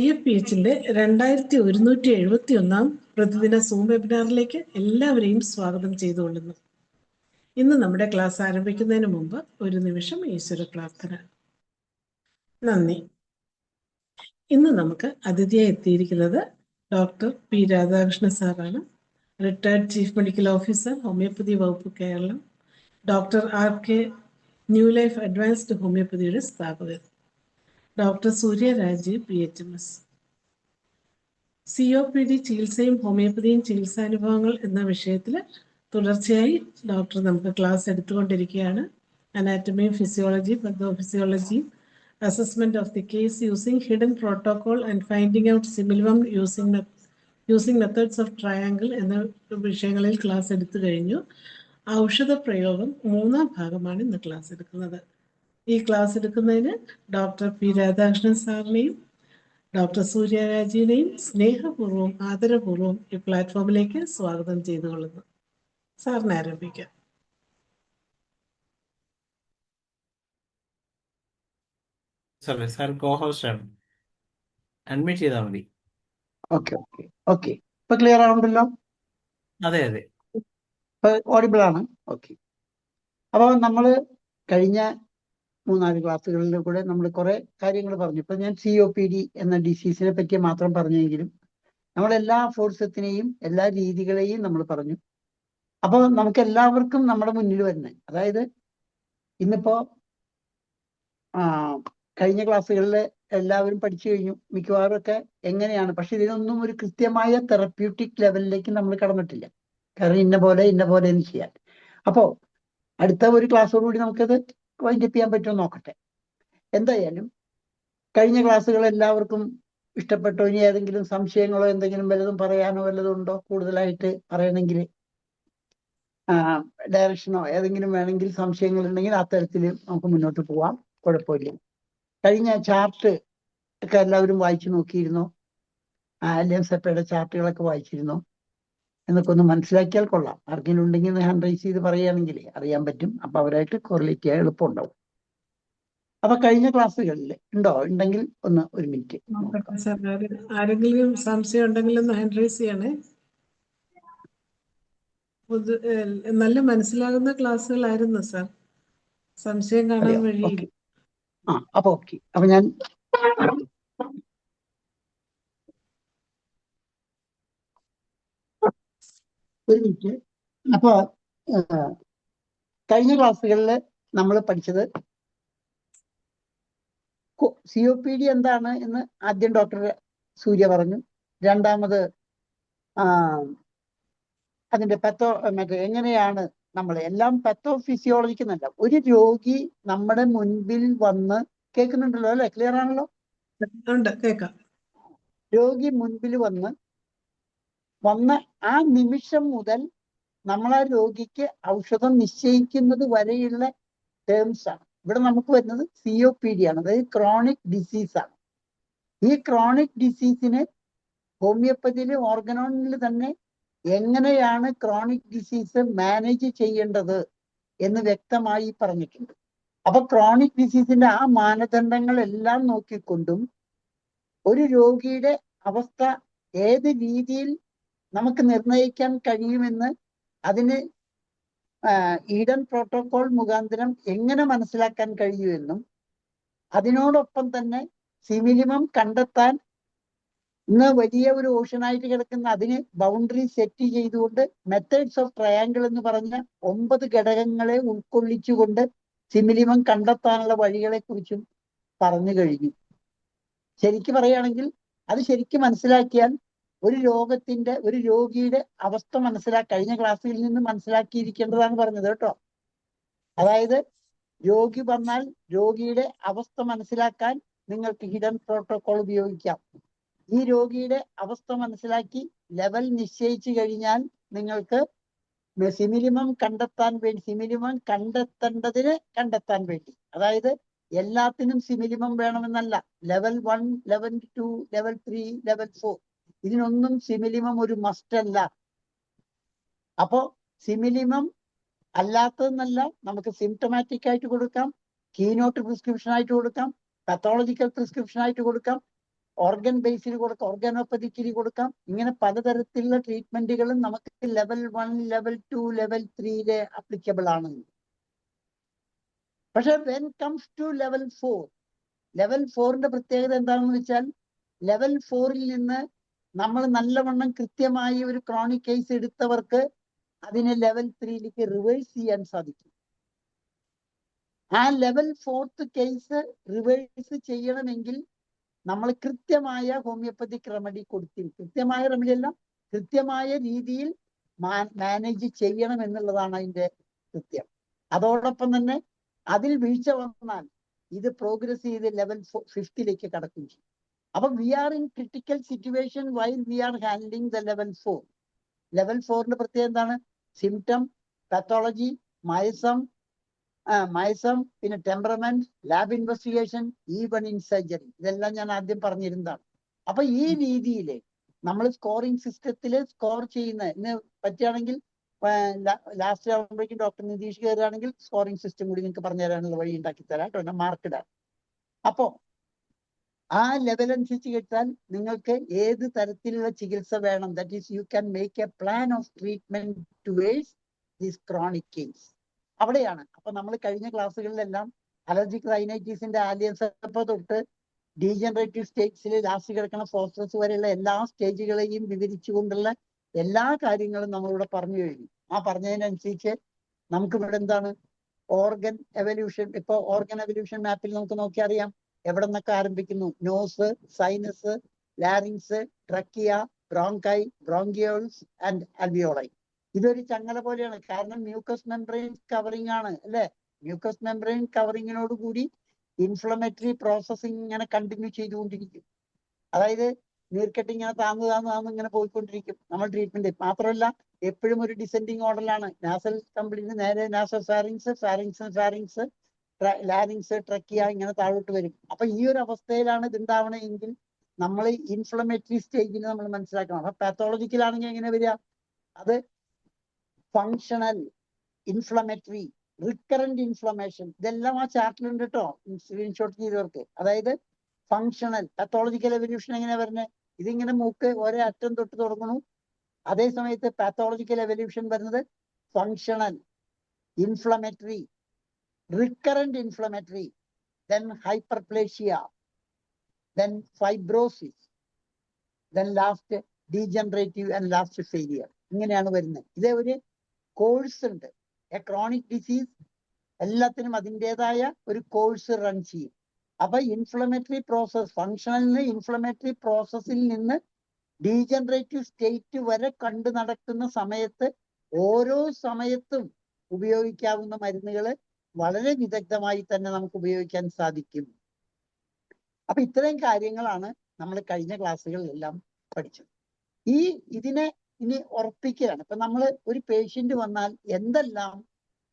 IFPHന്റെ 2171 പ്രതിദിന സൂം വെബിനാറിലേക്ക് എല്ലാവരെയും സ്വാഗതം ചെയ്തുകൊള്ളുന്നു. ഇന്ന് നമ്മുടെ ക്ലാസ് ആരംഭിക്കുന്നതിന് മുമ്പ് ഒരു നിമിഷം ഈശ്വര പ്രാർത്ഥന. നന്ദി. ഇന്ന് നമുക്ക് അതിഥിയായി എത്തിയിരിക്കുന്നത് ഡോക്ടർ പി രാധാകൃഷ്ണ സാറാണ്. Retired chief medical officer, homoeopathy വകുപ്പ്, Keralam. Doctor RK new life advanced ഹോമിയോപ്പതിയുടെ സ്ഥാപകർ. Doctor Surya Rajeev PHMS. COPD ചികിത്സയും ഹോമിയോപ്പതിയും ചികിത്സാനുഭവങ്ങൾ എന്ന വിഷയത്തിൽ തുടർച്ചയായി ഡോക്ടർ നമുക്ക് ക്ലാസ് എടുത്തുകൊണ്ടിരിക്കുകയാണ്. അനാറ്റമിയും physiology, pathophysiology, assessment of the case using hidden protocol and finding out similimum using methods of triangle എന്ന വിഷയങ്ങളിൽ ക്ലാസ് എടുത്തു കഴിഞ്ഞു. ഔഷധ പ്രയോഗം 3-ാം ഭാഗമാണ് ഇന്ന് ക്ലാസ് എടുക്കുന്നത്. ഈ ക്ലാസ് എടുക്കുന്നതിന് ഡോക്ടർ പി രാധാകൃഷ്ണൻ സാറിനെയും ഡോക്ടർ സൂര്യ രാജീവിനെയും സ്നേഹപൂർവ്വം ആദരപൂർവ്വം ഈ പ്ലാറ്റ്ഫോമിലേക്ക് സ്വാഗതം ചെയ്തുകൊള്ളുന്നു. സാറിന് ആരംഭിക്കാം. സാർ കോ-ഹോസ്റ്റ് ആണ്, അഡ്മിറ്റ് ചെയ്താൽ മതി. ഓക്കെ ഇപ്പൊ ക്ലിയർ ആവുണ്ടല്ലോ? അതെ, ഇപ്പൊ ഓഡിബിൾ ആണ്. ഓക്കെ. അപ്പോൾ നമ്മൾ കഴിഞ്ഞ 3-4 ക്ലാസ്സുകളിൽ കൂടെ നമ്മൾ കുറെ കാര്യങ്ങൾ പറഞ്ഞു. ഇപ്പൊ ഞാൻ COPD എന്ന ഡിസീസിനെ പറ്റി മാത്രം പറഞ്ഞെങ്കിലും നമ്മളെല്ലാ ഫോഴ്സത്തിനെയും എല്ലാ രീതികളെയും നമ്മൾ പറഞ്ഞു. അപ്പോൾ നമുക്ക് എല്ലാവർക്കും നമ്മുടെ മുന്നിൽ വരുന്നത്, അതായത് ഇന്നിപ്പോ കഴിഞ്ഞ ക്ലാസ്സുകളിൽ എല്ലാവരും പഠിച്ചു കഴിഞ്ഞു മിക്കവാറും ഒക്കെ എങ്ങനെയാണ്. പക്ഷെ ഇതിനൊന്നും ഒരു കൃത്യമായ തെറപ്യൂട്ടിക് ലെവലിലേക്ക് നമ്മൾ കടന്നിട്ടില്ല. കാരണം ഇന്ന പോലെ എന്ന് ചെയ്യാൻ. അപ്പോ അടുത്ത ഒരു ക്ലാസ്സോടുകൂടി നമുക്കത് വൈൻഡപ്പ് ചെയ്യാൻ പറ്റുമോ നോക്കട്ടെ. എന്തായാലും കഴിഞ്ഞ ക്ലാസ്സുകൾ എല്ലാവർക്കും ഇഷ്ടപ്പെട്ടോ? ഇനി ഏതെങ്കിലും സംശയങ്ങളോ എന്തെങ്കിലും വല്ലതും പറയാനോ വല്ലതും ഉണ്ടോ? കൂടുതലായിട്ട് പറയണമെങ്കിൽ ഡയറക്ഷനോ ഏതെങ്കിലും വേണമെങ്കിൽ സംശയങ്ങൾ ഉണ്ടെങ്കിൽ ആ തരത്തിൽ നമുക്ക് മുന്നോട്ട് പോവാം, കുഴപ്പമില്ല. കഴിഞ്ഞ ചാർട്ട് ഒക്കെ എല്ലാവരും വായിച്ചു നോക്കിയിരുന്നോ? അലിയൻസപ്പയുടെ ചാർട്ടുകളൊക്കെ വായിച്ചിരുന്നോ എന്നൊക്കെ ഒന്ന് മനസ്സിലാക്കിയാൽ കൊള്ളാം. ആർക്കെങ്കിലും ഉണ്ടെങ്കിൽ ഹാൻഡ് റൈസ് ചെയ്ത് പറയുകയാണെങ്കിൽ അറിയാൻ പറ്റും. അപ്പൊ അവരായിട്ട് കോറിലേറ്റ് ചെയ്യാൻ എളുപ്പമുണ്ടാവും. അപ്പൊ കഴിഞ്ഞ ക്ലാസ്സുകളിൽ ഉണ്ടെങ്കിൽ ഒരു മിനിറ്റ്. ആരെങ്കിലും സംശയം ഉണ്ടെങ്കിൽ ഒന്ന് ഹാൻഡ് റൈസ് ചെയ്യണേ. നല്ല മനസ്സിലാകുന്ന ക്ലാസ്സുകളായിരുന്നു സാർ. സംശയം കാണാൻ വഴിയില്ല. അപ്പൊ ഓക്കെ. അപ്പൊ ഞാൻ ഒരു മിനിറ്റ്. അപ്പൊ കഴിഞ്ഞ ക്ലാസ്സുകളിൽ നമ്മൾ പഠിച്ചത് COPD എന്താണ് എന്ന് ആദ്യം ഡോക്ടർ സൂര്യ പറഞ്ഞു. രണ്ടാമത് അതിന്റെ എങ്ങനെയാണ് നമ്മൾ എല്ലാം പത്തോഫിസിയോളജിക്ക് നല്ല ഒരു രോഗി നമ്മുടെ മുൻപിൽ വന്ന് കേൾക്കുന്നുണ്ടല്ലോ അല്ലെ? ക്ലിയർ ആണല്ലോ? കേൾക്കാം. രോഗി മുൻപിൽ വന്ന ആ നിമിഷം മുതൽ നമ്മൾ ആ രോഗിക്ക് ഔഷധം നിശ്ചയിക്കുന്നത് വരെയുള്ള ടേംസ് ആണ് ഇവിടെ നമുക്ക് വരുന്നത്. COPD ആണ്, അതായത് ക്രോണിക് ഡിസീസ് ആണ്. ഈ ക്രോണിക് ഡിസീസിന് ഹോമിയോപ്പതിയിൽ ഓർഗനോണിൽ തന്നെ എങ്ങനെയാണ് ക്രോണിക് ഡിസീസ് മാനേജ് ചെയ്യേണ്ടത് എന്ന് വ്യക്തമായി പറഞ്ഞിട്ടുണ്ട്. അപ്പൊ ക്രോണിക് ഡിസീസിന്റെ ആ മാനദണ്ഡങ്ങളെല്ലാം നോക്കിക്കൊണ്ടും ഒരു രോഗിയുടെ അവസ്ഥ ഏത് രീതിയിൽ നമുക്ക് നിർണയിക്കാൻ കഴിയുമെന്ന് അതിന് ഈഡൻ പ്രോട്ടോകോൾ മുഖാന്തരം എങ്ങനെ മനസ്സിലാക്കാൻ കഴിയുമെന്നും അതിനോടൊപ്പം തന്നെ സിമിലിമം കണ്ടെത്താൻ ഇന്ന് വലിയ ഒരു ഓഷനായിട്ട് കിടക്കുന്ന അതിന് ബൗണ്ടറി സെറ്റ് ചെയ്തുകൊണ്ട് മെത്തേഡ്സ് ഓഫ് ട്രയാങ്കിൾ എന്ന് പറഞ്ഞ 9 ഘടകങ്ങളെ ഉൾക്കൊള്ളിച്ചുകൊണ്ട് സിമിലിമം കണ്ടെത്താനുള്ള വഴികളെ കുറിച്ചും പറഞ്ഞു കഴിഞ്ഞു. ശരിക്കും പറയുകയാണെങ്കിൽ അത് ശരിക്കും മനസ്സിലാക്കിയാൽ ഒരു രോഗിയുടെ അവസ്ഥ കഴിഞ്ഞ ക്ലാസ്സിൽ നിന്ന് മനസ്സിലാക്കിയിരിക്കേണ്ടതാണ് പറഞ്ഞത് കേട്ടോ. അതായത് രോഗി വന്നാൽ രോഗിയുടെ അവസ്ഥ മനസ്സിലാക്കാൻ നിങ്ങൾക്ക് ഹിഡൻ പ്രോട്ടോകോൾ ഉപയോഗിക്കാം. ഈ രോഗിയുടെ അവസ്ഥ മനസ്സിലാക്കി ലെവൽ നിശ്ചയിച്ചു കഴിഞ്ഞാൽ നിങ്ങൾക്ക് സിമിലിമം കണ്ടെത്താൻ വേണ്ടി, അതായത് എല്ലാത്തിനും സിമിലിമം വേണമെന്നല്ല. ലെവൽ 1, ലെവൽ 2, ലെവൽ 3, ലെവൽ 4 ഇതിനൊന്നും സിമിലിമം ഒരു മസ്റ്റ് അല്ല. അപ്പോ സിമിലിമം അല്ലാത്തതെന്നല്ല, നമുക്ക് സിംറ്റമാറ്റിക് ആയിട്ട് കൊടുക്കാം, കീനോട്ട് പ്രിസ്ക്രിപ്ഷൻ ആയിട്ട് കൊടുക്കാം, പത്തോളജിക്കൽ പ്രിസ്ക്രിപ്ഷൻ ആയിട്ട് കൊടുക്കാം, ഓർഗൻ ബേസിൽ കൊടുക്കാം, ഓർഗാനോപ്പതിക്കലി കൊടുക്കാം. ഇങ്ങനെ പലതരത്തിലുള്ള ട്രീറ്റ്മെന്റുകളും നമുക്ക് ലെവൽ 1, ലെവൽ 2, ലെവൽ 3 അപ്ലിക്കബിൾ ആണ്. പക്ഷെ when comes to level 4, level 4ന്റെ പ്രത്യേകത എന്താണെന്ന് വെച്ചാൽ ലെവൽ 4ൽ നിന്ന് നമ്മൾ നല്ലവണ്ണം കൃത്യമായി ഒരു ക്രോണിക് കേസ് എടുത്തവർക്ക് അതിനെ ലെവൽ 3ലേക്ക് റിവേഴ്സ് ചെയ്യാൻ സാധിക്കും. ആ ലെവൽ 4th കേസ് റിവേഴ്സ് ചെയ്യണമെങ്കിൽ നമ്മൾ കൃത്യമായ ഹോമിയോപ്പതിക് റെമഡി കൊടുത്തിരിക്കും. കൃത്യമായ റെമഡി അല്ല, കൃത്യമായ രീതിയിൽ മാനേജ് ചെയ്യണം എന്നുള്ളതാണ് അതിന്റെ കൃത്യം. അതോടൊപ്പം തന്നെ അതിൽ വീഴ്ച വന്നാൽ ഇത് പ്രോഗ്രസ് ചെയ്ത് ലെവൽ 5ലേക്ക് കടക്കും ചെയ്യും. അപ്പൊ we are in critical situation while we are handling the level 4. Level 4ന്റെ പ്രത്യേകത എന്താണ്? സിംറ്റം, പാത്തോളജി, മൈസം, പിന്നെ temperament, lab investigation, even in surgery. ഇതെല്ലാം ഞാൻ ആദ്യം പറഞ്ഞിരുന്നതാണ്. അപ്പൊ ഈ രീതിയിൽ നമ്മൾ സ്കോറിംഗ് സിസ്റ്റത്തിൽ സ്കോർ ചെയ്യുന്ന പറ്റുകയാണെങ്കിൽ ലാസ്റ്റ് ആകുമ്പോഴേക്കും ഡോക്ടർ നിതീഷ് കയറുകയാണെങ്കിൽ സ്കോറിംഗ് സിസ്റ്റം കൂടി നിങ്ങൾക്ക് പറഞ്ഞു തരാനുള്ള വഴി ഉണ്ടാക്കി തരാം കേട്ടോ, മാർക്ക് ഇടാം. അപ്പോ ആ ലെവൽ അനുസരിച്ച് കിട്ടാൻ നിങ്ങൾക്ക് ഏത് തരത്തിലുള്ള ചികിത്സ വേണം, that is you can make A plan of treatment towards this chronic case. അവിടെയാണ്. അപ്പൊ നമ്മൾ കഴിഞ്ഞ ക്ലാസ്സുകളിലെല്ലാം അലർജിക് റൈനൈറ്റിസിന്റെ ആലിയൻസപ്പ തൊട്ട് ഡീജനറേറ്റീവ് സ്റ്റേറ്റ്സിൽ ലാസ്റ്റ് കിടക്കുന്ന ഫോസ്ഫറസ് വരെയുള്ള എല്ലാ സ്റ്റേജുകളെയും വിവരിച്ചുകൊണ്ടുള്ള എല്ലാ കാര്യങ്ങളും നമ്മളിവിടെ പറഞ്ഞു കഴിഞ്ഞു. ആ പറഞ്ഞതിനനുസരിച്ച് നമുക്ക് ഇവിടെ എന്താണ് ഓർഗൻ എവല്യൂഷൻ. ഇപ്പൊ ഓർഗൻ എവല്യൂഷൻ മാപ്പിൽ നമുക്ക് നോക്കി അറിയാം എവിടെ നിന്നൊക്കെ ആരംഭിക്കുന്നു. Nose, sinus, larynx, trachea, bronchi, bronchioles and alveoli. ഇതൊരു ചങ്ങല പോലെയാണ്. കാരണം മ്യൂക്കസ് മെംബ്രെയിൻ കവറിംഗ് ആണ് അല്ലെ. മ്യൂക്കസ് മെംബ്രെയിൻ കവറിങ്ങിനോട് കൂടി ഇൻഫ്ലമേറ്ററി പ്രോസസ്സിങ് ഇങ്ങനെ കണ്ടിന്യൂ ചെയ്തുകൊണ്ടിരിക്കും. അതായത് നീർക്കെട്ട് ഇങ്ങനെ താന്ന് ഇങ്ങനെ പോയിക്കൊണ്ടിരിക്കും നമ്മൾ ട്രീറ്റ്മെന്റ്. മാത്രമല്ല എപ്പോഴും ഒരു ഡിസെൻഡിങ് ഓർഡറിലാണ്. നാസൽ കംപ്ലീറ്റ് നേരെ നാസൽ ഫാരിങ്സ്, ലാരിങ്സ്, ട്രക്കിയ ഇങ്ങനെ താഴോട്ട് വരും. അപ്പൊ ഈ ഒരു അവസ്ഥയിലാണ് ഇതുണ്ടാവണമെങ്കിൽ നമ്മൾ ഇൻഫ്ലമേറ്ററി സ്റ്റേജിന് നമ്മൾ മനസ്സിലാക്കണം. അപ്പൊ പാത്തോളജിക്കലാണെങ്കിൽ എങ്ങനെ വരിക? അത് ഫങ്ഷണൽ, ഇൻഫ്ലമേറ്ററി, റിക്കറന്റ് ഇൻഫ്ലമേഷൻ, ഇതെല്ലാം ആ ചാർട്ടിലുണ്ട് കേട്ടോ, സ്ക്രീൻഷോട്ട് ചെയ്തവർക്ക്. അതായത് ഫങ്ഷണൽ, പാത്തോളജിക്കൽ എവല്യൂഷൻ എങ്ങനെയാ വരുന്നത്? ഇതിങ്ങനെ മൂക്ക് ഒരേ അറ്റം തൊട്ട് തുടങ്ങുന്നു. അതേ സമയത്ത് പാത്തോളജിക്കൽ എവല്യൂഷൻ വരുന്നത് functional, inflammatory, recurrent inflammatory, then hyperplasia, then fibrosis, then last degenerative and last failure. ഇങ്ങനെയാണ് വരുന്നത്. ഇതേ ഒരു കോഴ്സ് ഉണ്ട്. എ ക്രോണിക് ഡിസീസ് എല്ലാത്തിനും അതിൻ്റെതായ ഒരു കോഴ്സ് റൺ ചെയ്യും. അപ്പൊ ഇൻഫ്ലമേറ്ററി പ്രോസസ്, ഫങ്ഷണലിന് ഇൻഫ്ലമേറ്ററി പ്രോസസ്സിൽ നിന്ന് ഡീജനറേറ്റീവ് സ്റ്റേറ്റ് വരെ കണ്ടു നടക്കുന്ന സമയത്ത് ഓരോ സമയത്തും ഉപയോഗിക്കാവുന്ന മരുന്നുകൾ വളരെ വിദഗ്ധമായി തന്നെ നമുക്ക് ഉപയോഗിക്കാൻ സാധിക്കും. അപ്പൊ ഇത്രയും കാര്യങ്ങളാണ് നമ്മൾ കഴിഞ്ഞ ക്ലാസ്സുകളിലെല്ലാം പഠിച്ചത്. ഇതിനെ ഇനി ഉറപ്പിക്കുകയാണ്. ഇപ്പൊ നമ്മൾ ഒരു പേഷ്യന്റ് വന്നാൽ എന്തെല്ലാം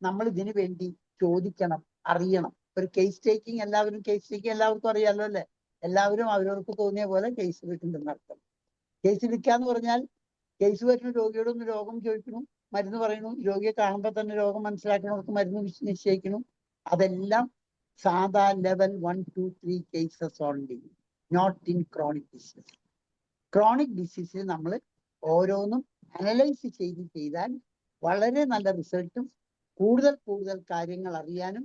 നമ്മൾ ഇതിനു വേണ്ടി ചോദിക്കണം, അറിയണം. ഒരു കേസ് ടേക്കിംഗ് എല്ലാവർക്കും അറിയാലോ അല്ലെ. എല്ലാവരും അവരവർക്ക് തോന്നിയ പോലെ കേസ് എടുക്കുന്നുണ്ടെന്ന് അർത്ഥം. കേസ് എടുക്കാന്ന് പറഞ്ഞാൽ കേസ് വരുന്ന രോഗിയോടൊന്ന് രോഗം ചോദിക്കണം, മരുന്ന് പറയണു, രോഗിയെ കാണുമ്പോൾ തന്നെ രോഗം മനസ്സിലാക്കണവർക്ക് മരുന്ന് നിശ്ചയിക്കണം. അതെല്ലാം സാധാ level 1, 2, 3 cases only, not in chronic disease. Chronic ഡിസീസിൽ നമ്മൾ ഓരോന്നും അനലൈസ് ചെയ്താൽ വളരെ നല്ല റിസൾട്ടും കൂടുതൽ കാര്യങ്ങൾ അറിയാനും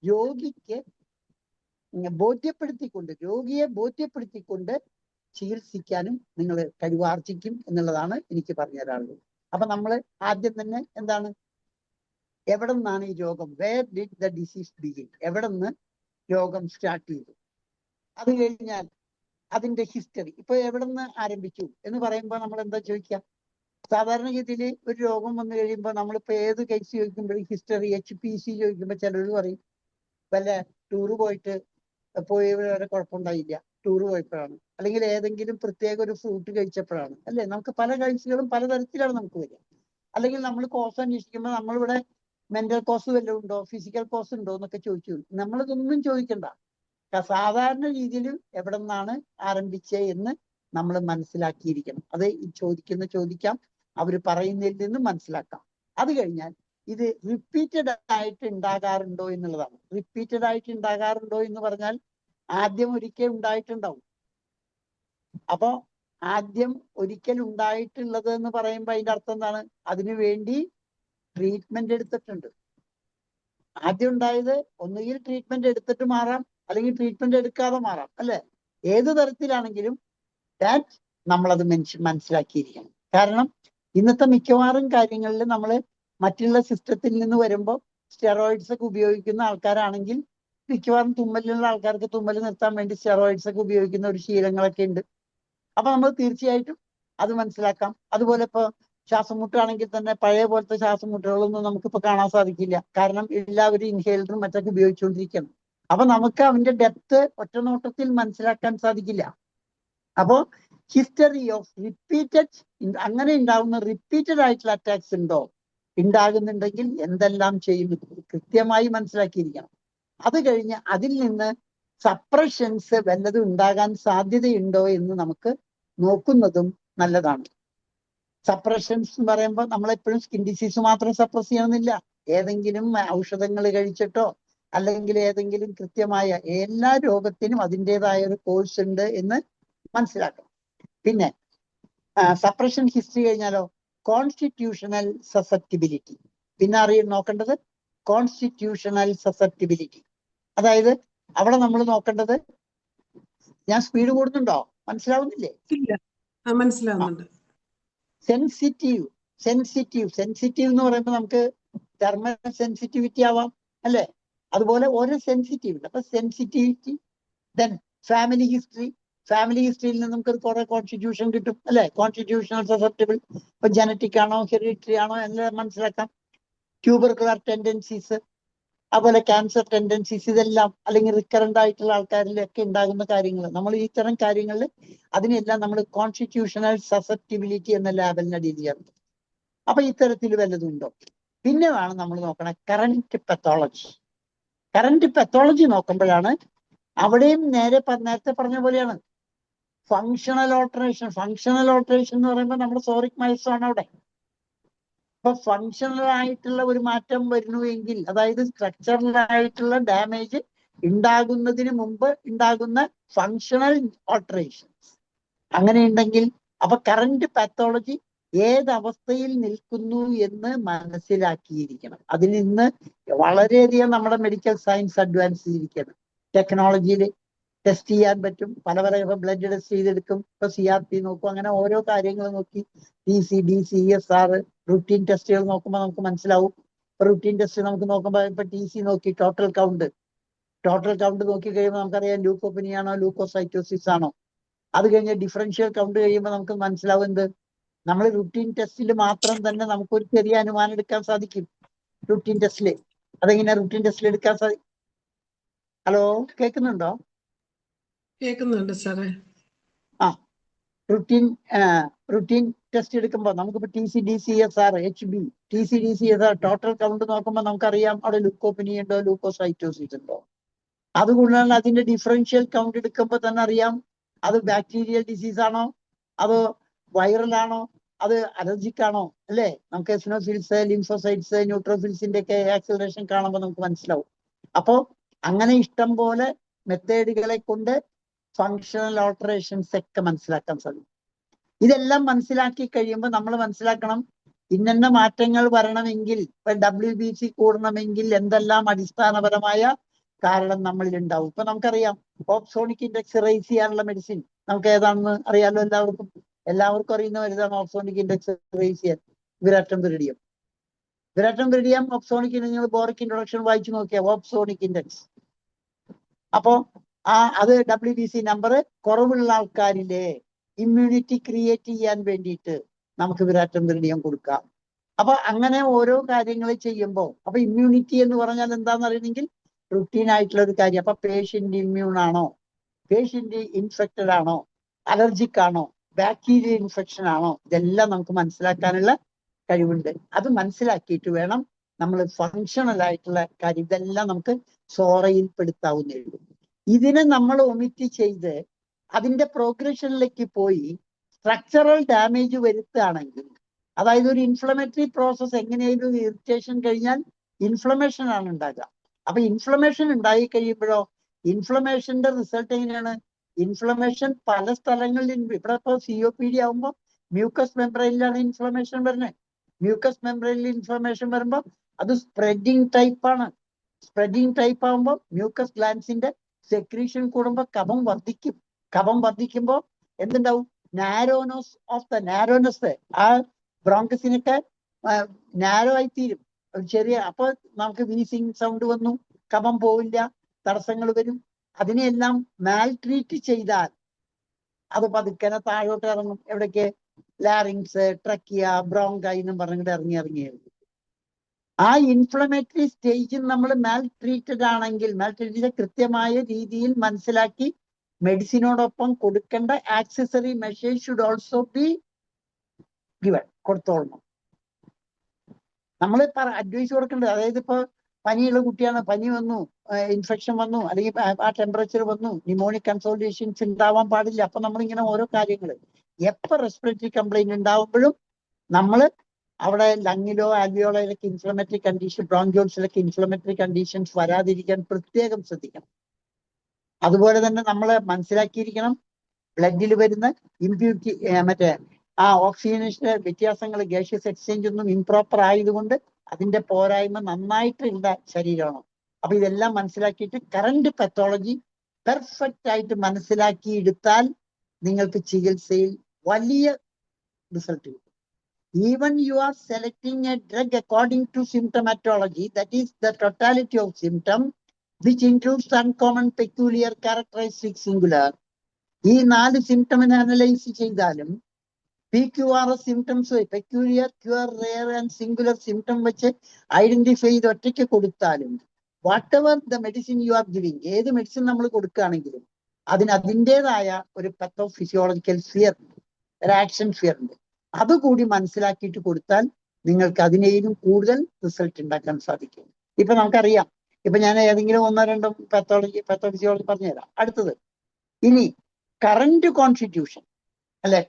രോഗിയെ ബോധ്യപ്പെടുത്തിക്കൊണ്ട് ചികിത്സിക്കാനും നിങ്ങൾ കഴിവാർജിക്കും എന്നുള്ളതാണ് എനിക്ക് പറഞ്ഞു തരാനുള്ളത്. അപ്പൊ നമ്മൾ ആദ്യം തന്നെ എന്താണ്, എവിടെ നിന്നാണ് ഈ രോഗം, where did the disease begin, എവിടെ നിന്ന് രോഗം സ്റ്റാർട്ട് ചെയ്തു, അത് കഴിഞ്ഞാൽ അതിന്റെ ഹിസ്റ്ററി. ഇപ്പൊ എവിടെ നിന്ന് ആരംഭിച്ചു എന്ന് പറയുമ്പോൾ നമ്മൾ എന്താ ചോദിക്കുക? സാധാരണഗതിയിൽ ഒരു രോഗം വന്നു കഴിയുമ്പോൾ നമ്മളിപ്പോ ഏത് കേസ് ചോദിക്കുമ്പോഴും ഹിസ്റ്ററി, HPC ചോദിക്കുമ്പോൾ ചിലർ പറയും വല്ല ടൂറ് പോയവരെ കുഴപ്പമുണ്ടായില്ല, ടൂറ് പോയപ്പോഴാണ്, അല്ലെങ്കിൽ ഏതെങ്കിലും പ്രത്യേക ഒരു ഫ്രൂട്ട് കഴിച്ചപ്പോഴാണ്, അല്ലെ. നമുക്ക് പല കേസുകളും പലതരത്തിലാണ് നമുക്ക് വരിക. അല്ലെങ്കിൽ നമ്മൾ കോസ് അന്വേഷിക്കുമ്പോൾ നമ്മളിവിടെ മെന്റൽ കോസ് വല്ലതും ഉണ്ടോ, ഫിസിക്കൽ കോസ് ഉണ്ടോ എന്നൊക്കെ ചോദിച്ചു. നമ്മളിതൊന്നും ചോദിക്കണ്ട. സാധാരണ രീതിയിൽ എവിടെ നിന്നാണ് ആരംഭിച്ചത് എന്ന് നമ്മൾ മനസ്സിലാക്കിയിരിക്കണം. അത് ചോദിക്കാം, അവർ പറയുന്നതിൽ നിന്നും മനസ്സിലാക്കാം. അത് കഴിഞ്ഞാൽ ഇത് റിപ്പീറ്റഡ് ആയിട്ട് ഉണ്ടാകാറുണ്ടോ എന്നുള്ളതാണ്. റിപ്പീറ്റഡ് ആയിട്ട് ഉണ്ടാകാറുണ്ടോ എന്ന് പറഞ്ഞാൽ ആദ്യം ഒരിക്കൽ ഉണ്ടായിട്ടുണ്ടാവും, അപ്പോ ആദ്യം ഒരിക്കൽ ഉണ്ടായിട്ടുള്ളത് എന്ന് പറയുമ്പോൾ അതിന്റെ അർത്ഥം എന്താണ്? അതിനു വേണ്ടി ട്രീറ്റ്മെന്റ് എടുത്തിട്ടുണ്ട്. ആദ്യം ഉണ്ടായത് ഒന്നുകിൽ ട്രീറ്റ്മെന്റ് എടുത്തിട്ട് മാറാം, അല്ലെങ്കിൽ ട്രീറ്റ്മെന്റ് എടുക്കാതെ മാറാം, അല്ലെ? ഏത് തരത്തിലാണെങ്കിലും ദാറ്റ് നമ്മളത് മനസ്സിലാക്കിയിരിക്കണം. കാരണം ഇന്നത്തെ മിക്കവാറും കാര്യങ്ങളിൽ നമ്മൾ മറ്റുള്ള സിസ്റ്റത്തിൽ നിന്ന് വരുമ്പോൾ സ്റ്റെറോയിഡ്സ് ഒക്കെ ഉപയോഗിക്കുന്ന ആൾക്കാരാണെങ്കിൽ മിക്കവാറും തുമ്മലുള്ള ആൾക്കാർക്ക് തുമ്മൽ നിർത്താൻ വേണ്ടി സ്റ്റെറോയിഡ്സ് ഒക്കെ ഉപയോഗിക്കുന്ന ഒരു ശീലങ്ങളൊക്കെ ഉണ്ട്. അപ്പൊ നമ്മൾ തീർച്ചയായിട്ടും അത് മനസ്സിലാക്കാം. അതുപോലെ ഇപ്പൊ ശ്വാസം മുട്ടാണെങ്കിൽ തന്നെ പഴയ പോലത്തെ ശ്വാസം മുട്ടുകളൊന്നും നമുക്കിപ്പോ കാണാൻ സാധിക്കില്ല. കാരണം എല്ലാവരും ഇൻഹേലറും മറ്റൊക്കെ ഉപയോഗിച്ചുകൊണ്ടിരിക്കണം. അപ്പൊ നമുക്ക് അവന്റെ ഡെപ്ത് ഒറ്റ നോട്ടത്തിൽ മനസ്സിലാക്കാൻ സാധിക്കില്ല. അപ്പോ ഹിസ്റ്ററി ഓഫ് റിപ്പീറ്റഡ്, അങ്ങനെ ഉണ്ടാവുന്ന റിപ്പീറ്റഡ് ആയിട്ടുള്ള അറ്റാക്സ് ഉണ്ടോ, ഉണ്ടാകുന്നുണ്ടെങ്കിൽ എന്തെല്ലാം ചെയ്യുന്നു കൃത്യമായി മനസ്സിലാക്കിയിരിക്കണം. അത് കഴിഞ്ഞ് അതിൽ നിന്ന് സപ്രഷൻസ് വല്ലതും ഉണ്ടാകാൻ സാധ്യതയുണ്ടോ എന്ന് നമുക്ക് നോക്കുന്നതും നല്ലതാണ്. സപ്രഷൻസ് എന്ന് പറയുമ്പോൾ നമ്മളെപ്പോഴും സ്കിൻ ഡിസീസ് മാത്രം സപ്രസ് ചെയ്യണമെന്നില്ല. ഏതെങ്കിലും ഔഷധങ്ങൾ കഴിച്ചിട്ടോ അല്ലെങ്കിൽ ഏതെങ്കിലും കൃത്യമായ എല്ലാ രോഗത്തിനും അതിൻ്റെതായ ഒരു കോഴ്സ് ഉണ്ട് എന്ന് മനസ്സിലാക്കണം. പിന്നെ സപ്രഷൻ ഹിസ്റ്ററി കഴിഞ്ഞാലോ കോൺസ്റ്റിറ്റ്യൂഷണൽ സസെപ്റ്റിബിലിറ്റി. പിന്നെ നോക്കേണ്ടത് കോൺസ്റ്റിറ്റ്യൂഷണൽ സസെപ്റ്റിബിലിറ്റി. അതായത് അവിടെ നമ്മൾ നോക്കേണ്ടത്, ഞാൻ സ്പീഡ് കൂടുന്നുണ്ടോ? മനസ്സിലാവുന്നില്ലേ? മനസ്സിലാവുന്നുണ്ട്. സെൻസിറ്റീവ് എന്ന് പറയുമ്പോൾ നമുക്ക് തെർമൽ സെൻസിറ്റിവിറ്റി ആവാം, അല്ലെ? അതുപോലെ ഓരോ സെൻസിറ്റീവ് ഉണ്ട്. അപ്പൊ സെൻസിറ്റിവിറ്റി, ദെൻ ഫാമിലി ഹിസ്റ്ററിയിൽ നിന്ന് നമുക്ക് കുറെ കോൺസ്റ്റിറ്റ്യൂഷൻ കിട്ടും, അല്ലെ? Constitutional susceptible. ഇപ്പൊ ജനറ്റിക് ആണോ ഹെറിഡിറ്ററി ആണോ എല്ലാം മനസ്സിലാക്കാം. ട്യൂബർകുലർ ടെൻഡൻസീസ്, അതുപോലെ ക്യാൻസർ ടെൻഡൻസീസ്, ഇതെല്ലാം അല്ലെങ്കിൽ റിക്കറന്റ് ആയിട്ടുള്ള ആൾക്കാരിലൊക്കെ ഉണ്ടാകുന്ന കാര്യങ്ങൾ, നമ്മൾ ഇത്തരം കാര്യങ്ങളിൽ അതിനെല്ലാം നമ്മൾ കോൺസ്റ്റിറ്റ്യൂഷണൽ സസെപ്റ്റിബിലിറ്റി എന്ന ലാബലിന് ഡീൽ ചെയ്യാറുണ്ട്. അപ്പൊ ഇത്തരത്തിൽ വല്ലതും ഉണ്ടോ? പിന്നെ വേണം നമ്മൾ നോക്കണം കറന്റ് പെത്തോളജി നോക്കുമ്പോഴാണ് അവിടെയും നേരത്തെ പറഞ്ഞ പോലെയാണ് ഫങ്ഷണൽ ഓൾട്ടറേഷൻ എന്ന് പറയുമ്പോൾ നമ്മുടെ സോറിക് മൈൽസ് ആണ് അവിടെ. അപ്പൊ ഫങ്ഷണൽ ആയിട്ടുള്ള ഒരു മാറ്റം വരുന്നുവെങ്കിൽ, അതായത് സ്ട്രക്ചറൽ ആയിട്ടുള്ള ഡാമേജ് ഉണ്ടാകുന്നതിന് മുമ്പ് ഉണ്ടാകുന്ന ഫങ്ഷണൽ ഓൾട്ടറേഷൻസ് അങ്ങനെ ഉണ്ടെങ്കിൽ, അപ്പൊ കറന്റ് പാത്തോളജി ഏതവസ്ഥയിൽ നിൽക്കുന്നു എന്ന് മനസ്സിലാക്കിയിരിക്കണം. അതിൽ നിന്ന് വളരെയധികം നമ്മുടെ മെഡിക്കൽ സയൻസ് അഡ്വാൻസ് ചെയ്തിരിക്കുകയാണ്. ടെക്നോളജിയിൽ ടെസ്റ്റ് ചെയ്യാൻ പറ്റും. പല ബ്ലഡ് ടെസ്റ്റ് ചെയ്തെടുക്കും. ഇപ്പൊ CRP നോക്കും. അങ്ങനെ ഓരോ കാര്യങ്ങൾ നോക്കി TC, DC, ESR റുട്ടീൻ ടെസ്റ്റുകൾ നോക്കുമ്പോൾ നമുക്ക് മനസ്സിലാവും. റുട്ടീൻ ടെസ്റ്റ് നമുക്ക് നോക്കുമ്പോൾ ഇപ്പൊ TC നോക്കി ടോട്ടൽ കൗണ്ട് നോക്കി കഴിയുമ്പോൾ നമുക്കറിയാം ലൂക്കോപ്പനി ആണോ ലൂക്കോസൈറ്റോസിസ് ആണോ. അത് കഴിഞ്ഞ് ഡിഫറൻഷ്യൽ കൗണ്ട് കഴിയുമ്പോൾ നമുക്ക് മനസ്സിലാവും എന്ത്, നമ്മൾ റുട്ടീൻ ടെസ്റ്റിൽ മാത്രം തന്നെ നമുക്കൊരു ചെറിയ അനുമാനം എടുക്കാൻ സാധിക്കും. റുട്ടീൻ ടെസ്റ്റില് അതെങ്ങനെ റുട്ടീൻ ടെസ്റ്റിൽ എടുക്കാൻ സാധിക്കും? ഹലോ, കേൾക്കുന്നുണ്ടോ? കേൾക്കുന്നുണ്ട് സാറേ. റുട്ടീൻ ടെസ്റ്റ് എടുക്കുമ്പോൾ നമുക്കിപ്പോ TC, DCSR, HB, TC, DCSR total count നോക്കുമ്പോൾ നമുക്കറിയാം അവിടെ ലുക്കോപ്പനി ഉണ്ടോ ലൂക്കോസൈറ്റോസിസ് ഉണ്ടോ. അതുകൊണ്ടാണ് അതിന്റെ ഡിഫറൻഷ്യൽ കൗണ്ട് എടുക്കുമ്പോൾ തന്നെ അറിയാം അത് ബാക്ടീരിയൽ ഡിസീസ് ആണോ, അതോ വൈറൽ ആണോ, അത് അലർജിക് ആണോ, അല്ലേ? നമുക്ക് എസിനോഫിൽസ്, ലിംഫോസൈറ്റ്സ്, ന്യൂട്രോഫിൽസിന്റെ ഒക്കെ ആക്സിലറേഷൻ കാണുമ്പോൾ നമുക്ക് മനസ്സിലാവും. അപ്പോ അങ്ങനെ ഇഷ്ടം പോലെ മെത്തേഡുകളെ കൊണ്ട് ഫങ്ഷണൽ ഓൾട്ടറേഷൻസ് ഒക്കെ മനസ്സിലാക്കാൻ സാധിക്കും. ഇതെല്ലാം മനസ്സിലാക്കി കഴിയുമ്പോൾ നമ്മൾ മനസ്സിലാക്കണം ഇന്ന മാറ്റങ്ങൾ വരണമെങ്കിൽ, ഇപ്പൊ WBC കൂടണമെങ്കിൽ എന്തെല്ലാം അടിസ്ഥാനപരമായ കാരണം നമ്മളിൽ ഉണ്ടാവും. ഇപ്പൊ നമുക്കറിയാം ഓപ്സോണിക് ഇൻഡെക്സ് റേസ് ചെയ്യാനുള്ള മെഡിസിൻ നമുക്ക് ഏതാണെന്ന് അറിയാലോ എല്ലാവർക്കും അറിയുന്ന മരുന്നാണ് ഓപ്സോണിക് ഇൻഡെക്സ് റേസ് ചെയ്യാൻ. വിരാറ്റംബിരിഡിയം ഓപ്സോണിക് ഇൻഡെക്സ്, ബോറിക് ഇൻട്രൊഡക്ഷൻ വായിച്ചു നോക്കിയാൽ ഓപ്സോണിക് ഇൻഡെക്സ്. അപ്പോ അത് WBC നമ്പർ കുറവുള്ള ആൾക്കാരിലെ ഇമ്മ്യൂണിറ്റി ക്രിയേറ്റ് ചെയ്യാൻ വേണ്ടിയിട്ട് നമുക്ക് വിരാറ്റംബിരിഡിയം കൊടുക്കാം. അപ്പൊ അങ്ങനെ ഓരോ കാര്യങ്ങൾ ചെയ്യുമ്പോൾ, അപ്പൊ ഇമ്മ്യൂണിറ്റി എന്ന് പറഞ്ഞാൽ എന്താണെന്ന് അറിയണമെങ്കിൽ റുട്ടീൻ ആയിട്ടുള്ള ഒരു കാര്യം. അപ്പൊ പേഷ്യന്റ് ഇമ്മ്യൂൺ ആണോ, പേഷ്യന്റ് ഇൻഫെക്റ്റഡ് ആണോ, അലർജിക് ആണോ, ബാക്ടീരിയൽ ഇൻഫെക്ഷൻ ആണോ, ഇതെല്ലാം നമുക്ക് മനസ്സിലാക്കാനുള്ള കഴിവുണ്ട്. അത് മനസ്സിലാക്കിയിട്ട് വേണം നമ്മൾ ഫങ്ഷണൽ ആയിട്ടുള്ള കാര്യം ഇതെല്ലാം നമുക്ക് സോറയിൽ പെടുത്താവുന്നേ ഉള്ളൂ. ഇതിനെ നമ്മൾ ഒമിറ്റ് ചെയ്ത് അതിന്റെ പ്രോഗ്രഷനിലേക്ക് പോയി സ്ട്രക്ചറൽ ഡാമേജ് വരുത്തുകയാണെങ്കിൽ, അതായത് ഒരു ഇൻഫ്ലമേറ്ററി പ്രോസസ് എങ്ങനെയായാലും ഇറിറ്റേഷൻ കഴിഞ്ഞാൽ ഇൻഫ്ലമേഷൻ ആണ് ഉണ്ടാകുക. അപ്പൊ ഇൻഫ്ലമേഷൻ ഉണ്ടായി കഴിയുമ്പോഴോ ഇൻഫ്ലമേഷന്റെ റിസൾട്ട് എങ്ങനെയാണ്? ഇൻഫ്ലമേഷൻ പല സ്ഥലങ്ങളിൽ ഇവിടെ ഇപ്പോൾ COPD ആവുമ്പോൾ മ്യൂക്കസ് മെംബ്രെയിനിലാണ് ഇൻഫ്ലമേഷൻ വരുന്നത്. മ്യൂക്കസ് മെംബ്രെയിനിൽ ഇൻഫ്ലമേഷൻ വരുമ്പോൾ അത് സ്പ്രെഡിങ് ടൈപ്പ് ആണ്. സ്പ്രെഡിങ് ടൈപ്പ് ആകുമ്പോൾ മ്യൂക്കസ് ഗ്ലാൻസിന്റെ സെക്രീഷൻ കൂടുമ്പോൾ കഫം വർദ്ധിക്കും. കഫം വർദ്ധിക്കുമ്പോൾ എന്തുണ്ടാവും? നാരോനസ് ആ ബ്രോങ്കസിനൊക്കെ നാരോ ആയി തീരും. ചെറിയ അപ്പൊ നമുക്ക് വീസിങ് സൗണ്ട് വന്നു, കഫം പോവില്ല, തടസ്സങ്ങൾ വരും. അതിനെല്ലാം മാൽട്രീറ്റ് ചെയ്താൽ അത് പതുക്കനെ താഴോട്ട് ഇറങ്ങും. എവിടേക്ക്? ലാറിങ്സ്, ട്രക്കിയ, ബ്രോങ്കൈ എന്നും പറഞ്ഞിട്ട് ഇറങ്ങി ആ ഇൻഫ്ലമേറ്ററി സ്റ്റേജിൽ നമ്മൾ മാൽട്രീറ്റഡ് ആണെങ്കിൽ, മാൽട്രീറ്റഡ് കൃത്യമായ രീതിയിൽ മനസ്സിലാക്കി മെഡിസിനോടൊപ്പം കൊടുക്കേണ്ട accessory measures should also be given, കൊടുത്തോളണം. നമ്മൾ അഡ്വൈസ് കൊടുക്കേണ്ടത്, അതായത് ഇപ്പൊ പനിയുള്ള കുട്ടിയാണ്, പനി വന്നു, ഇൻഫെക്ഷൻ വന്നു, അല്ലെങ്കിൽ ആ ടെമ്പറേച്ചർ വന്നു, ന്യൂമോണിക് കൺസോൾട്ടേഷൻസ് ഉണ്ടാവാൻ പാടില്ല. അപ്പൊ നമ്മളിങ്ങനെ ഓരോ കാര്യങ്ങൾ എപ്പോ റെസ്പിറേറ്ററി കംപ്ലൈന്റ് ഉണ്ടാവുമ്പോഴും നമ്മൾ അവിടെ ലങ്ങിലോ ആൽവിയോളയിലൊക്കെ ഇൻഫ്ലമേറ്ററി കണ്ടീഷൻ, ബ്രോങ്ക്യോൾസിലൊക്കെ ഇൻഫ്ലമേറ്ററി കണ്ടീഷൻസ് വരാതിരിക്കാൻ പ്രത്യേകം ശ്രദ്ധിക്കണം. അതുപോലെ തന്നെ നമ്മൾ മനസ്സിലാക്കിയിരിക്കണം, ബ്ലഡിൽ വരുന്ന ഇമ്പ്യൂരിറ്റി, മറ്റേ ആ ഓക്സിജനേഷന്റെ വ്യത്യാസങ്ങൾ, ഗ്യാഷ്യസ് എക്സ്ചേഞ്ച് ഒന്നും ഇംപ്രോപ്പർ ആയതുകൊണ്ട് അതിന്റെ പോരായ്മ നന്നായിട്ടുള്ള ശരീരമാണ്. അപ്പൊ ഇതെല്ലാം മനസ്സിലാക്കിയിട്ട് കറന്റ് പത്തോളജി പെർഫെക്റ്റ് ആയിട്ട് മനസ്സിലാക്കി എടുത്താൽ നിങ്ങൾക്ക് ചികിത്സയിൽ വലിയ റിസൾട്ട് കിട്ടും. Even you are selecting a drug according to symptomatology, that is the totality of symptom, which includes uncommon, peculiar, characteristic, singular. ഈ 4 സിംറ്റമിനെ അനലൈസ് ചെയ്താലും PQRS symptoms, peculiar, queer, rare and singular symptom വെച്ച് identify ചെയ്ത് ഒറ്റയ്ക്ക് കൊടുത്താലും, whatever the medicine you are giving, ഏത് medicine നമ്മൾ കൊടുക്കുകയാണെങ്കിലും അതിന് അതിൻ്റെതായ ഒരു പത്തോഫിസിയോളജിക്കൽ ഫിയർ, ഒരു ആക്ഷൻ ഫിയർ ഉണ്ട്. അതുകൂടി മനസ്സിലാക്കിയിട്ട് കൊടുത്താൽ നിങ്ങൾക്ക് അതിനെയും കൂടുതൽ റിസൾട്ട് ഉണ്ടാക്കാൻ സാധിക്കും. ഇപ്പൊ നമുക്കറിയാം, ഇപ്പൊ ഞാൻ ഏതെങ്കിലും 1-2 പത്തോഫിസിയോളജി പറഞ്ഞുതരാം. അടുത്തത് ഇനി കറന്റ് കോൺസ്റ്റിറ്റ്യൂഷൻ, അല്ലെ,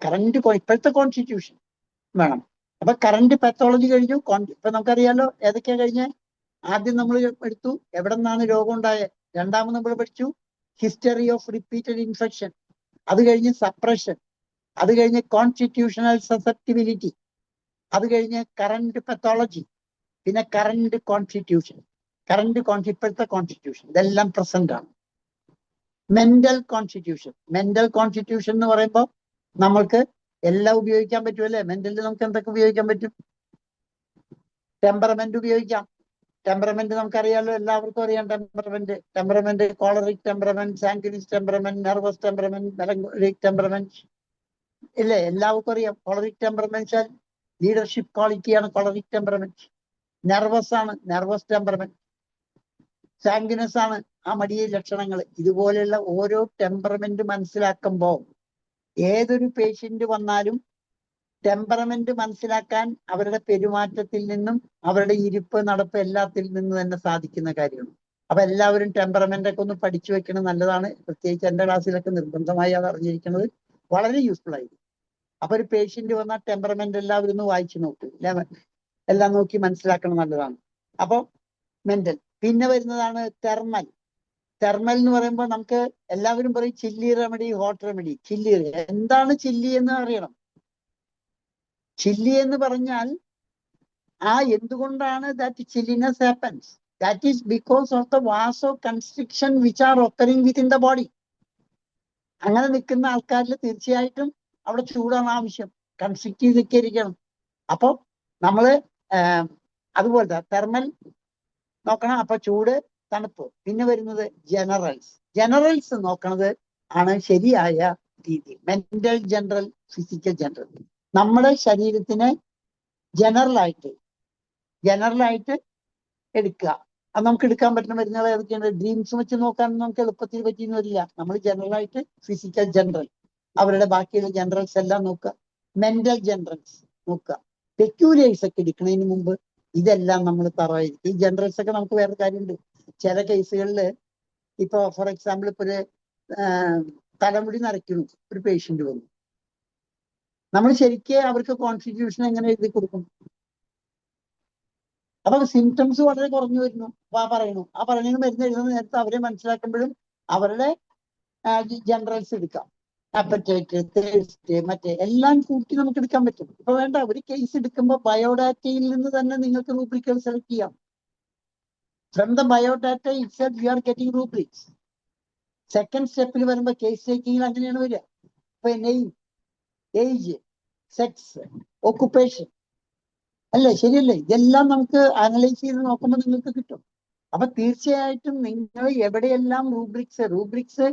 ഇപ്പോഴത്തെ കോൺസ്റ്റിറ്റ്യൂഷൻ വേണം. അപ്പൊ കറന്റ് പത്തോളജി കഴിഞ്ഞു. ഇപ്പൊ നമുക്കറിയാലോ ഏതൊക്കെയാ കഴിഞ്ഞ. ആദ്യം നമ്മൾ എടുത്തു എവിടെ നിന്നാണ് രോഗം ഉണ്ടായത്. രണ്ടാമത് നമ്മൾ പഠിച്ചു ഹിസ്റ്ററി ഓഫ് റിപ്പീറ്റഡ് ഇൻഫെക്ഷൻ. അത് കഴിഞ്ഞ് സപ്രഷൻ. അത് കഴിഞ്ഞ് കോൺസ്റ്റിറ്റ്യൂഷണൽ സസെപ്റ്റിബിലിറ്റി. അത് കഴിഞ്ഞ് കറന്റ് പത്തോളജി. പിന്നെ കറന്റ് കോൺസ്റ്റിറ്റ്യൂഷൻ. ഇപ്പോഴത്തെ കോൺസ്റ്റിറ്റ്യൂഷൻ ഇതെല്ലാം പ്രസന്റ് ആണ്. മെന്റൽ കോൺസ്റ്റിറ്റ്യൂഷൻ എന്ന് പറയുമ്പോൾ നമ്മൾക്ക് എല്ലാം ഉപയോഗിക്കാൻ പറ്റുമല്ലേ. മെന്റലിൽ നമുക്ക് എന്തൊക്കെ ഉപയോഗിക്കാൻ പറ്റും? ടെമ്പറമെന്റ് ഉപയോഗിക്കാം. ടെമ്പറമെന്റ് നമുക്കറിയാലോ, എല്ലാവർക്കും അറിയാം. Temperament choleric temperament, sanguinic temperament, nervous temperament, melancholic temperament ഇല്ലേ, എല്ലാവർക്കും അറിയാം. കോളറിക് ടെമ്പറമെന്റ് ലീഡർഷിപ്പ് ക്വാളിറ്റിയാണ് കോളറിക് ടെമ്പറമെന്റ്. നെർവസ് ആണ് നെർവസ് ടെമ്പറമെന്റ്. സാങ്ക്വിനസ് ആണ് ആ മടിയ ലക്ഷണങ്ങൾ. ഇതുപോലെയുള്ള ഓരോ ടെമ്പറമെന്റ് മനസ്സിലാക്കുമ്പോൾ ഏതൊരു പേഷ്യന്റ് വന്നാലും ടെമ്പറമെന്റ് മനസ്സിലാക്കാൻ അവരുടെ പെരുമാറ്റത്തിൽ നിന്നും അവരുടെ ഇരിപ്പ്, നടപ്പ് എല്ലാത്തിൽ നിന്നും തന്നെ സാധിക്കുന്ന കാര്യമാണ്. അപ്പൊ എല്ലാവരും ടെമ്പറമെന്റ് ഒക്കെ ഒന്ന് പഠിച്ചു വെക്കണം, നല്ലതാണ്. പ്രത്യേകിച്ച് എന്റെ ക്ലാസ്സിലൊക്കെ നിർബന്ധമായി അത് അറിഞ്ഞിരിക്കുന്നത് വളരെ യൂസ്ഫുൾ ആയിരിക്കും. അപ്പൊ ഒരു പേഷ്യന്റ് വന്നാൽ ടെമ്പറമെന്റ് എല്ലാവരും ഒന്ന് വായിച്ചു നോക്കൂ, എല്ലാം നോക്കി മനസ്സിലാക്കണം, നല്ലതാണ്. അപ്പൊ മെന്റൽ. പിന്നെ വരുന്നതാണ് തെർമൽ. എന്ന് പറയുമ്പോൾ നമുക്ക് എല്ലാവരും പറയും ചില്ലി റെമഡി, ഹോട്ട് റെമഡി. എന്താണ് ചില്ലി എന്ന് അറിയണം. ചില്ലി എന്ന് പറഞ്ഞാൽ എന്തുകൊണ്ടാണ് that chilliness happens? That is because of the vasoconstriction which are occurring within the body. അങ്ങനെ നിൽക്കുന്ന ആൾക്കാരിൽ തീർച്ചയായിട്ടും അവിടെ ചൂടാണ് ആവശ്യം, കൺസ്ട്രിക്ട് ചെയ്തൊക്കെ ഇരിക്കണം. അപ്പോൾ നമ്മള് അതുപോലത്തെ തെർമൽ നോക്കണം. അപ്പൊ ചൂട്, തണുപ്പ്. പിന്നെ വരുന്നത് ജനറൽസ് നോക്കണത് ആണ് ശരിയായ രീതി. Mental general, physical general. നമ്മുടെ ശരീരത്തിനെ ജനറലായിട്ട് എടുക്കുക. അത് നമുക്ക് എടുക്കാൻ പറ്റുന്ന മരുന്നുകൾ ഏതൊക്കെയാണ്? ഡ്രീംസ് വെച്ച് നോക്കാൻ നമുക്ക് എളുപ്പത്തിൽ പറ്റിയെന്ന് വരില്ല. നമ്മൾ ജനറലായിട്ട് ഫിസിക്കൽ ജനറൽ, അവരുടെ ബാക്കിയുള്ള ജനറൽസ് എല്ലാം നോക്കുക. മെന്റൽ ജനറൽസ് നോക്കുക. പെക്യൂലിയേഴ്സ് ഒക്കെ എടുക്കുന്നതിന് മുമ്പ് ഇതെല്ലാം നമ്മൾ തറവായിരിക്കും. ഈ ജനറൽസ് ഒക്കെ നമുക്ക് വേറെ കാര്യമുണ്ട്. ചില കേസുകളിൽ ഇപ്പൊ ഫോർ എക്സാമ്പിൾ ഇപ്പൊ ഒരു തലമുടി നരയ്ക്കുന്നു ഒരു പേഷ്യന്റ് വന്നു, നമ്മൾ ശരിക്കും അവർക്ക് കോൺസ്റ്റിറ്റ്യൂഷൻ എങ്ങനെ എഴുതി കൊടുക്കും? അപ്പൊ സിംറ്റംസ് വളരെ കുറഞ്ഞു വരുന്നു. അപ്പൊ ആ പറയുന്നതിന് മരുന്ന് എഴുതുന്ന നേരത്തെ അവരെ മനസ്സിലാക്കുമ്പോഴും അവരുടെ ജനറൽസ് എടുക്കാം, അപ്പറ്റൈറ്റ്, തേഴ്സ്റ്റ്, മറ്റേ എല്ലാം കൂട്ടി നമുക്ക് എടുക്കാൻ പറ്റും. ഇപ്പൊ വേണ്ട, ഒരു കേസ് എടുക്കുമ്പോൾ ബയോഡാറ്റയിൽ നിന്ന് തന്നെ നിങ്ങൾക്ക് റൂബ്രിക്കുകൾ സെലക്ട് ചെയ്യാം. From the biodata itself U are getting rubrics. Second സ്റ്റെപ്പിൽ വരുമ്പോൾ കേസ് ടേക്കിങ്ങിൽ അങ്ങനെയാണ് വരിക. ഇപ്പൊ നെയിം, ഏജ്, സെക്സ്, ഓക്കുപ്പേഷൻ, അല്ലേ, ശരിയല്ലേ? ഇതെല്ലാം നമുക്ക് അനലൈസ് ചെയ്ത് നോക്കുമ്പോൾ നിങ്ങൾക്ക് കിട്ടും. അപ്പൊ തീർച്ചയായിട്ടും നിങ്ങൾ എവിടെയെല്ലാം റൂബ്രിക്സ്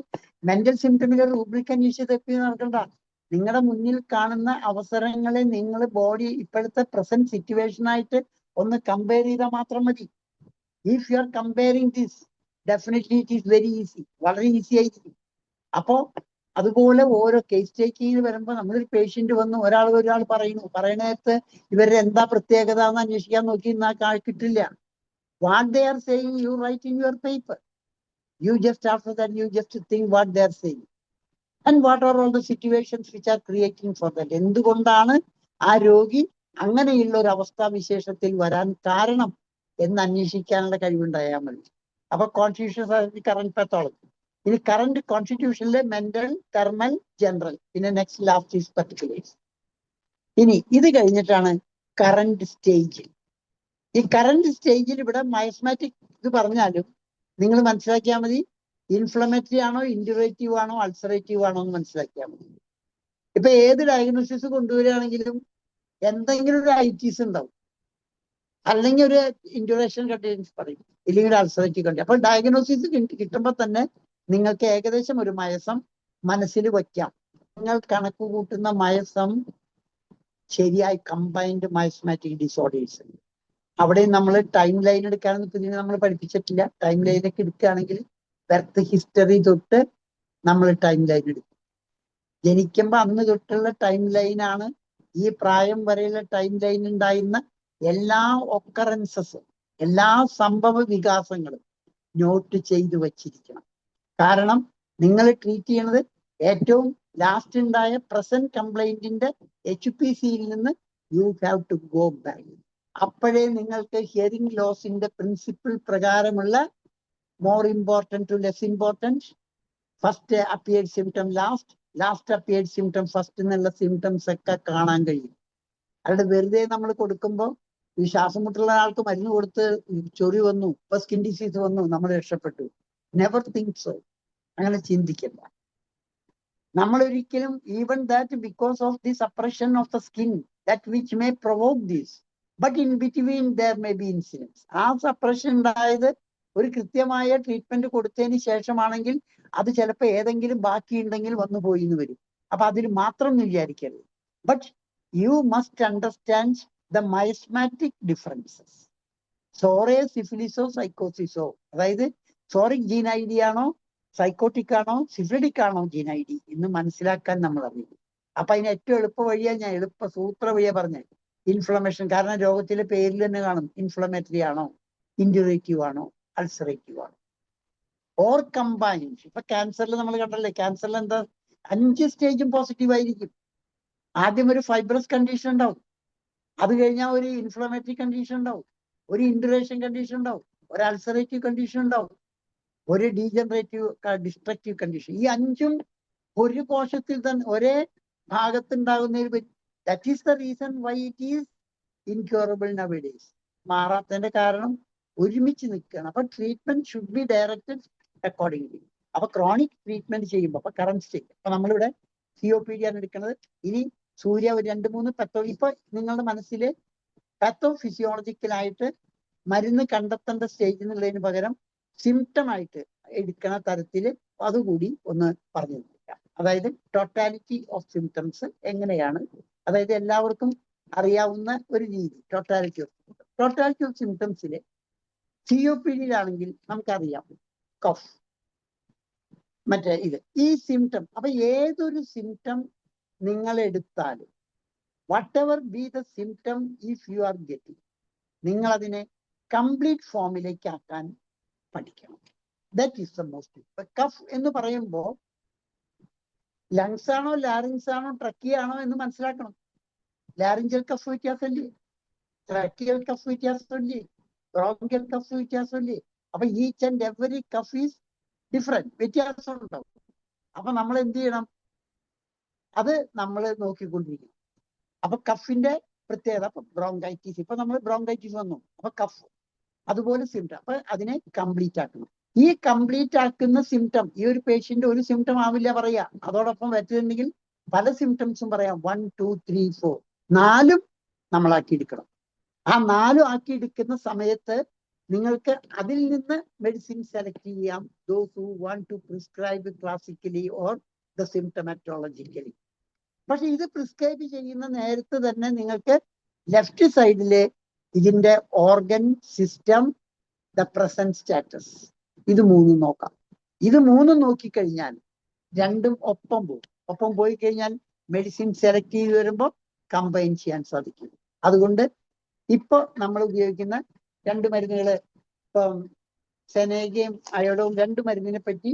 മെന്റൽ സിംറ്റമിലെ റൂബ്രിക് അന്വേഷിച്ച് തെപ്പി നടക്കണ്ട. നിങ്ങളുടെ മുന്നിൽ കാണുന്ന അവസരങ്ങളെ നിങ്ങൾ ബോഡി ഇപ്പോഴത്തെ പ്രസന്റ് സിറ്റുവേഷൻ ആയിട്ട് ഒന്ന് കമ്പയർ ചെയ്താൽ മാത്രം മതി. If you are comparing this, definitely it is very easy, വളരെ ഈസി ആയിരിക്കും. അപ്പോ അതുപോലെ ഓരോ കേസ് ടേക്കിങ്ങിൽ വരുമ്പോൾ നമ്മളൊരു പേഷ്യന്റ് വന്ന് ഒരാൾ പറയണേത്ത് ഇവരുടെ എന്താ പ്രത്യേകത എന്ന് അന്വേഷിക്കാൻ നോക്കി എന്നാൽ കിട്ടില്ല. What they are saying, you write in your paper. You just after that, you just think what they are saying. And what are all the situations which are creating for that? എന്തുകൊണ്ടാണ് ആ രോഗി അങ്ങനെയുള്ള ഒരു അവസ്ഥാവിശേഷത്തിൽ വരാൻ കാരണം എന്ന് അന്വേഷിക്കാനുള്ള കഴിവുണ്ടായാൽ മതി. അപ്പൊ കോൺസ്റ്റിറ്റ്യൂഷൻ കറന്റ് പാത്തോളജി. ഇനി കറന്റ് കോൺസ്റ്റിറ്റ്യൂഷനിലെ മെന്റൽ, തെർമൽ, ജനറൽ, പിന്നെ നെക്സ്റ്റ് ലാസ്റ്റ് ഈസ് പർട്ടിക്കുലേഴ്സ്. ഇനി ഇത് കഴിഞ്ഞിട്ടാണ് കറന്റ് സ്റ്റേജ്. ഈ കറന്റ് സ്റ്റേജിൽ ഇവിടെ മയസ്മാറ്റിക് ഇത് പറഞ്ഞാലും നിങ്ങൾ മനസ്സിലാക്കിയാൽ മതി, ഇൻഫ്ലമേറ്ററി ആണോ, ഇൻഡ്യൂറേറ്റീവ് ആണോ, അൾസറേറ്റീവ് ആണോ എന്ന് മനസ്സിലാക്കിയാൽ മതി. ഇപ്പൊ ഏത് ഡയഗ്നോസിസ് കൊണ്ടുവരികയാണെങ്കിലും എന്തെങ്കിലും ഒരു ഐറ്റീസ് ഉണ്ടാവും, അല്ലെങ്കിൽ ഒരു ഇൻഡ്യൂറേഷൻ കണ്ടീഷൻസ് പറയും, ഇല്ലെങ്കിൽ ഒരു അൾസറേറ്റീവ് കണ്ടീഷൻ. അപ്പൊ ഡയഗ്നോസിസ് കിട്ടുമ്പോൾ തന്നെ നിങ്ങൾക്ക് ഏകദേശം ഒരു മയസം മനസ്സിൽ വയ്ക്കാം. നിങ്ങൾ കണക്ക് കൂട്ടുന്ന മയസം ശരിയായി കമ്പൈൻഡ് മയസ്മാറ്റിക് ഡിസോർഡേഴ്സ്. അവിടെ നമ്മൾ ടൈം ലൈൻ എടുക്കാനൊന്നും ഇതിന് നമ്മൾ പഠിപ്പിച്ചിട്ടില്ല. ടൈം ലൈനൊക്കെ എടുക്കുകയാണെങ്കിൽ ബർത്ത് ഹിസ്റ്ററി തൊട്ട് നമ്മൾ ടൈം ലൈൻ എടുക്കും. ജനിക്കുമ്പോൾ അന്ന് തൊട്ടുള്ള ടൈം ലൈനാണ് ഈ പ്രായം വരെയുള്ള ടൈം ലൈൻ ഉണ്ടായിരുന്ന എല്ലാ ഒക്കറൻസസും, എല്ലാ സംഭവ വികാസങ്ങളും നോട്ട് ചെയ്തു വച്ചിരിക്കണം. കാരണം നിങ്ങൾ ട്രീറ്റ് ചെയ്യണത് ഏറ്റവും ലാസ്റ്റ് ഉണ്ടായ പ്രസന്റ് കംപ്ലൈന്റിന്റെ HPCയിൽ നിന്ന് you have to go back. അപ്പോഴേ നിങ്ങൾക്ക് ഹിയറിംഗ് ലോസിന്റെ പ്രിൻസിപ്പിൾ പ്രകാരമുള്ള more important to less important, first appeared symptom last appeared symptom first എന്നുള്ള സിംറ്റംസ് ഒക്കെ കാണാൻ കഴിയും. അല്ലാതെ വെറുതെ നമ്മൾ കൊടുക്കുമ്പോൾ ഈ ശ്വാസം മുട്ടുള്ള ആൾക്ക് മരുന്ന് കൊടുത്ത് ചൊറി വന്നു, ഇപ്പൊ സ്കിൻ ഡിസീസ് വന്നു, നമ്മൾ രക്ഷപ്പെട്ടു. Never think so. അങ്ങനെ ചിന്തിക്കില്ല നമ്മൾ ഒരിക്കലും. Even that because of the suppression of the skin that which may provoke this, but in between there may be incidence. ആ സപ്രഷൻ ഉണ്ടായത് ഒരു കൃത്യമായ ട്രീറ്റ്മെന്റ് കൊടുത്തതിന് ശേഷമാണെങ്കിൽ അത് ചിലപ്പോൾ ഏതെങ്കിലും ബാക്കിയുണ്ടെങ്കിൽ വന്നു പോയി എന്ന് വരും. അപ്പൊ അതിൽ മാത്രം എന്ന് വിചാരിക്കരുത്. But you must understand the miasmatic differences. സോറയോ സിഫിലിസോ സൈക്കോസിസോ, അതായത് സോറിക് ജീൻ ഐ ഡി ആണോ, സൈക്കോട്ടിക് ആണോ, സിഫിലിറ്റിക് ആണോ ജീൻ ഐ ഡി എന്ന് മനസ്സിലാക്കാൻ നമ്മൾ അറിയും. അപ്പൊ അതിന് ഏറ്റവും എളുപ്പ വഴിയാണ് ഞാൻ സൂത്ര വഴിയാ പറഞ്ഞത്, ഇൻഫ്ലമേഷൻ. കാരണം രോഗത്തിലെ പേരിൽ തന്നെ കാണും, ഇൻഫ്ലമേറ്ററി ആണോ, ഇൻഡ്യൂറേറ്റീവ് ആണോ, അൾസറേറ്റീവ് ആണോ, ഓർ കമ്പൈൻഡ്. ഇപ്പൊ ക്യാൻസറിൽ നമ്മൾ കണ്ടല്ലേ, ക്യാൻസറിൽ എന്താ 5 സ്റ്റേജും പോസിറ്റീവ് ആയിരിക്കും. ആദ്യം ഒരു ഫൈബ്രസ് കണ്ടീഷൻ ഉണ്ടാവും, അത് കഴിഞ്ഞാൽ ഒരു ഇൻഫ്ലമേറ്ററി കണ്ടീഷൻ ഉണ്ടാവും, ഒരു ഇൻഡ്യൂറേഷൻ കണ്ടീഷൻ ഉണ്ടാവും, ഒരു അൾസറേറ്റീവ് കണ്ടീഷൻ ഉണ്ടാവും, ഒരു ഡീജനറേറ്റീവ് ഡിസ്ട്രക്റ്റീവ് കണ്ടീഷൻ. ഈ 5ഉം ഒരു കോശത്തിൽ തന്നെ ഒരേ ഭാഗത്തുണ്ടാകുന്നതിൽ പറ്റി. That is the reason why it is incurable nowadays. മാറാത്തതിന്റെ കാരണം ഒരുമിച്ച് നിൽക്കുകയാണ്. അപ്പൊ treatment should be directed accordingly. അപ്പൊ ക്രോണിക് ട്രീറ്റ്മെന്റ് ചെയ്യുമ്പോൾ അപ്പൊ കറന്റ് സ്റ്റേജ്, അപ്പൊ നമ്മളിവിടെ COPD ആണ് എടുക്കുന്നത്. ഇനി സൂര്യ ഒരു 2-3 പത്തോ, ഇപ്പൊ നിങ്ങളുടെ മനസ്സിൽ പാത്തോ ഫിസിയോളജിക്കലായിട്ട് മരുന്ന് കണ്ടെത്തേണ്ട സ്റ്റേജ് എന്നുള്ളതിന് പകരം സിംറ്റം ആയിട്ട് എടുക്കണ തരത്തിൽ അതുകൂടി ഒന്ന് പറഞ്ഞു തരാം. അതായത് ടോട്ടാലിറ്റി ഓഫ് സിംറ്റംസ് എങ്ങനെയാണ്, അതായത് എല്ലാവർക്കും അറിയാവുന്ന ഒരു രീതി. ടോട്ടാലിറ്റി ഓഫ് സിംറ്റംസിലെ COPD-യിലാണെങ്കിൽ നമുക്കറിയാം കഫ്, മറ്റേ ഇത് ഈ സിംറ്റം. അപ്പൊ ഏതൊരു സിംറ്റം നിങ്ങൾ എടുത്താലും whatever be the symptom, if you are getting, നിങ്ങൾ അതിനെ കംപ്ലീറ്റ് ഫോമിലേക്ക് ആക്കാൻ പഠിക്കണം. That is the most. Cough എന്ന് പറയുമ്പോൾ ലങ്സ് ആണോ, ലാറിങ്സ് ആണോ, ട്രക്കിയ ആണോ എന്ന് മനസ്സിലാക്കണം. ലാറിഞ്ചൽ കഫ് വ്യത്യാസമല്ലേ, ട്രക്കിയൽ കഫ് വ്യത്യാസമല്ലേ, ബ്രോങ്കിയൽ കഫ് വ്യത്യാസമല്ലേ. അപ്പൊ each and every cough is different, വ്യത്യാസം ഉണ്ടാവും. അപ്പൊ നമ്മൾ എന്ത് ചെയ്യണം? അത് നമ്മൾ നോക്കിക്കൊണ്ടിരിക്കും. അപ്പൊ കഫിന്റെ പ്രത്യേകത, അപ്പൊ ബ്രോങ്കൈറ്റിസ്, ഇപ്പൊ നമ്മൾ ബ്രോങ്കൈറ്റിസ് വന്നു, അപ്പൊ കഫ് അതുപോലെ സിംറ്റം, അപ്പൊ അതിനെ കംപ്ലീറ്റ് ആക്കണം. ഈ കംപ്ലീറ്റ് ആക്കുന്ന സിംറ്റം ഈ ഒരു പേഷ്യന്റ് ഒരു സിംറ്റം ആവില്ല പറയാ, അതോടൊപ്പം വെച്ചിട്ടുണ്ടെങ്കിൽ പല സിംറ്റംസും പറയാം. 1, 2, 3, 4 4 നമ്മളാക്കിയെടുക്കണം. ആ 4 ആക്കിയെടുക്കുന്ന സമയത്ത് നിങ്ങൾക്ക് അതിൽ നിന്ന് മെഡിസിൻ സെലക്ട് ചെയ്യാം. those who want to prescribe classically or the symptomatologically. പക്ഷെ ഇത് പ്രിസ്ക്രൈബ് ചെയ്യുന്ന നേരത്ത് തന്നെ നിങ്ങൾക്ക് ലെഫ്റ്റ് സൈഡില് ഇതിന്റെ organ, system, the present status, ഇത് 3 നോക്കാം. ഇത് 3 നോക്കിക്കഴിഞ്ഞാൽ 2 ഒപ്പം പോയി കഴിഞ്ഞാൽ മെഡിസിൻ സെലക്ട് ചെയ്ത് വരുമ്പോൾ കമ്പൈൻ ചെയ്യാൻ സാധിക്കും. അതുകൊണ്ട് ഇപ്പൊ നമ്മൾ ഉപയോഗിക്കുന്ന 2 മരുന്നുകള്, ഇപ്പം സെനേഗയും അയോഡവും 2 മരുന്നിനെ പറ്റി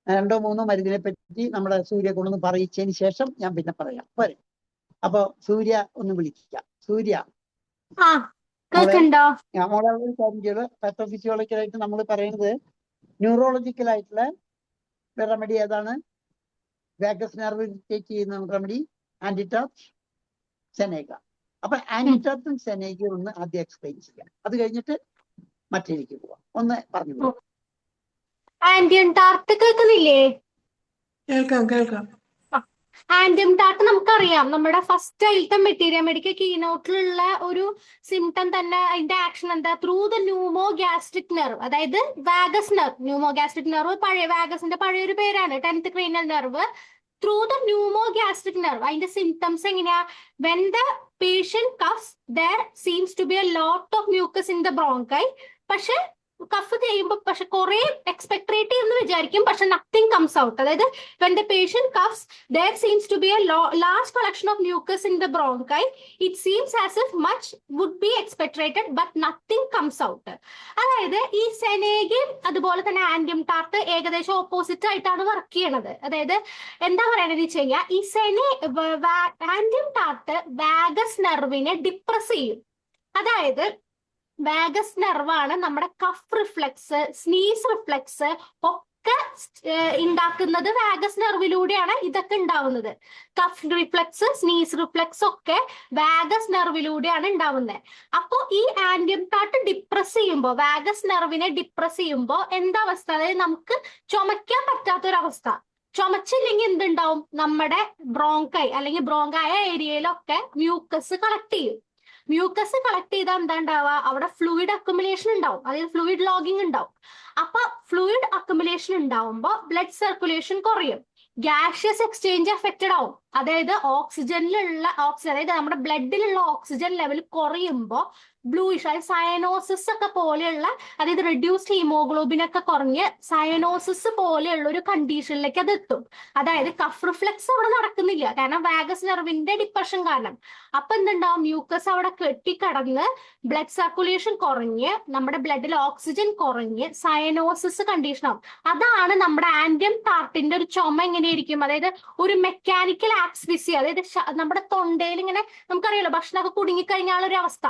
2 or 3 മരുന്നിനെ പറ്റി നമ്മുടെ സൂര്യ കൊണ്ടൊന്ന് പറയിച്ചതിന് ശേഷം ഞാൻ പിന്നെ പറയാം. പോരെ? അപ്പൊ സൂര്യ ഒന്ന് വിളിക്കാം. സൂര്യ, മോളെ ഒരു കാര്യം ചെയ്ത് പത്തോഫിസിയോളജിക്കലായിട്ട് നമ്മൾ പറയുന്നത് ന്യൂറോളജിക്കൽ ആയിട്ടുള്ള റെമഡി ഏതാണ്? വാഗസ് നെർവ് ഇറിറ്റേറ്റ് ചെയ്യുന്ന റെമഡി ആന്റിറ്റാർച്ച്, സെനേഗ. അപ്പൊ ആന്റിറ്റാർച്ചും സെനേഗയും ഒന്ന് ആദ്യം എക്സ്പ്ലെയിൻ ചെയ്യാം. അത് കഴിഞ്ഞിട്ട് മറ്റേക്ക് പോവാം. ഒന്ന് പറഞ്ഞു. ആന്റിയംടാർട്ട് കേൾക്കുന്നില്ലേ? കേൾക്കാം. ആന്റിയംടാർട്ട് നമുക്കറിയാം, നമ്മുടെ ഫസ്റ്റ് ആയിട്ട് മെറ്റീരിയൽ മെഡിക്കൽ കീനോട്ടിലുള്ള ഒരു സിംറ്റം തന്നെ. അതിന്റെ ആക്ഷൻ എന്താ? ത്രൂ ദ ന്യൂമോഗാസ്ട്രിക് നെർവ്, അതായത് വാഗസ് നെർവ്. ന്യൂമോഗാസ്ട്രിക് നെർവ് പഴയ വാഗസിന്റെ പഴയൊരു പേരാണ്, 10th cranial nerve. Through the pneumogastric nerve അതിന്റെ സിംറ്റംസ് എങ്ങനെയാ? When the patient coughs there seems to be a lot of mucus in the bronchi. പക്ഷെ cough ചെയ്യുമ്പോൾ പക്ഷെ കുറെ എക്സ്പെക്ടറേറ്റ് ചെയ്യുമെന്ന് വിചാരിക്കും, പക്ഷെ നത്തിങ് കംസ് ഔട്ട്. അതായത് when the patient coughs there seems to be a large collection of mucus in the bronchi. It seems as if much would be expectorated but nothing comes out. അതായത് ഈ സെനേഗയും അതുപോലെ തന്നെ ആന്റിയംടാർട്ട് ഏകദേശം opposite ആയിട്ടാണ് work ചെയ്യണത്. അതായത് എന്താ പറയണത് വെച്ച് കഴിഞ്ഞാൽ, ഈ ആന്റിയംടാർട്ട് വാഗസ് നെർവിനെ ഡിപ്രസ് ചെയ്യും. അതായത് വാഗസ് നെർവാണ് നമ്മുടെ കഫ് റിഫ്ലെക്സ്, സ്നീസ് റിഫ്ലെക്സ് ഒക്കെ ഉണ്ടാക്കുന്നത്. വാഗസ് നെർവിലൂടെയാണ് ഇതൊക്കെ ഉണ്ടാവുന്നത്. കഫ് റിഫ്ലെക്സ്, സ്നീസ് റിഫ്ലെക്സ് ഒക്കെ വാഗസ് നെർവിലൂടെയാണ് ഉണ്ടാവുന്നത്. അപ്പോ ഈ ആന്റിയംടാർട്ട് ഡിപ്രസ് ചെയ്യുമ്പോൾ, വാഗസ് നെർവിനെ ഡിപ്രസ് ചെയ്യുമ്പോൾ എന്താ അവസ്ഥ? അതായത് നമുക്ക് ചുമയ്ക്കാൻ പറ്റാത്തൊരവസ്ഥ. ചുമച്ചില്ലെങ്കിൽ എന്തുണ്ടാവും? നമ്മുടെ ബ്രോങ്കൈ അല്ലെങ്കിൽ ബ്രോങ്കായ ഏരിയയിലൊക്കെ മ്യൂക്കസ് കളക്ട് ചെയ്യും. മ്യൂക്കസ് കളക്ട് ചെയ്താൽ എന്താ ഉണ്ടാവുക? അവിടെ ഫ്ലൂയിഡ് അക്യുമുലേഷൻ ഉണ്ടാവും, അതായത് ഫ്ലൂയിഡ് ലോഗിങ് ഉണ്ടാവും. അപ്പൊ ഫ്ലൂയിഡ് അക്യുമുലേഷൻ ഉണ്ടാവുമ്പോൾ ബ്ലഡ് സർക്കുലേഷൻ കുറയും, ഗ്യാഷ്യസ് എക്സ്ചേഞ്ച് എഫക്റ്റഡ് ആവും. അതായത് ഓക്സിജനിലുള്ള അതായത് നമ്മുടെ ബ്ലഡിലുള്ള ഓക്സിജൻ ലെവൽ കുറയുമ്പോൾ ബ്ലൂയിഷ്, അതായത് സയനോസിസ് ഒക്കെ പോലെയുള്ള, അതായത് റെഡ്യൂസ്ഡ് ഹീമോഗ്ലോബിൻ ഒക്കെ കുറഞ്ഞ് സയനോസിസ് പോലെയുള്ള ഒരു കണ്ടീഷനിലേക്ക് അത് എത്തും. അതായത് കഫ് റിഫ്ലെക്സ് അവിടെ നടക്കുന്നില്ല, കാരണം വാഗസ് നെർവിന്റെ ഡിപ്രഷൻ കാരണം. അപ്പൊ എന്തുണ്ടാവും? മ്യൂക്കസ് അവിടെ കെട്ടിക്കടന്ന് ബ്ലഡ് സർക്കുലേഷൻ കുറഞ്ഞ് നമ്മുടെ ബ്ലഡിൽ ഓക്സിജൻ കുറഞ്ഞ് സയനോസിസ് കണ്ടീഷൻ ആവും. അതാണ് നമ്മുടെ ആന്റിയംടാർട്ടിന്റെ ഒരു ചുമ എങ്ങനെയായിരിക്കും? അതായത് ഒരു മെക്കാനിക്കൽ ആക്സ്ഫിസിയ, അതായത് നമ്മുടെ തൊണ്ടയിൽ ഇങ്ങനെ നമുക്കറിയാലോ ഭക്ഷണമൊക്കെ കുടുങ്ങിക്കഴിഞ്ഞാൽ ഒരു അവസ്ഥ.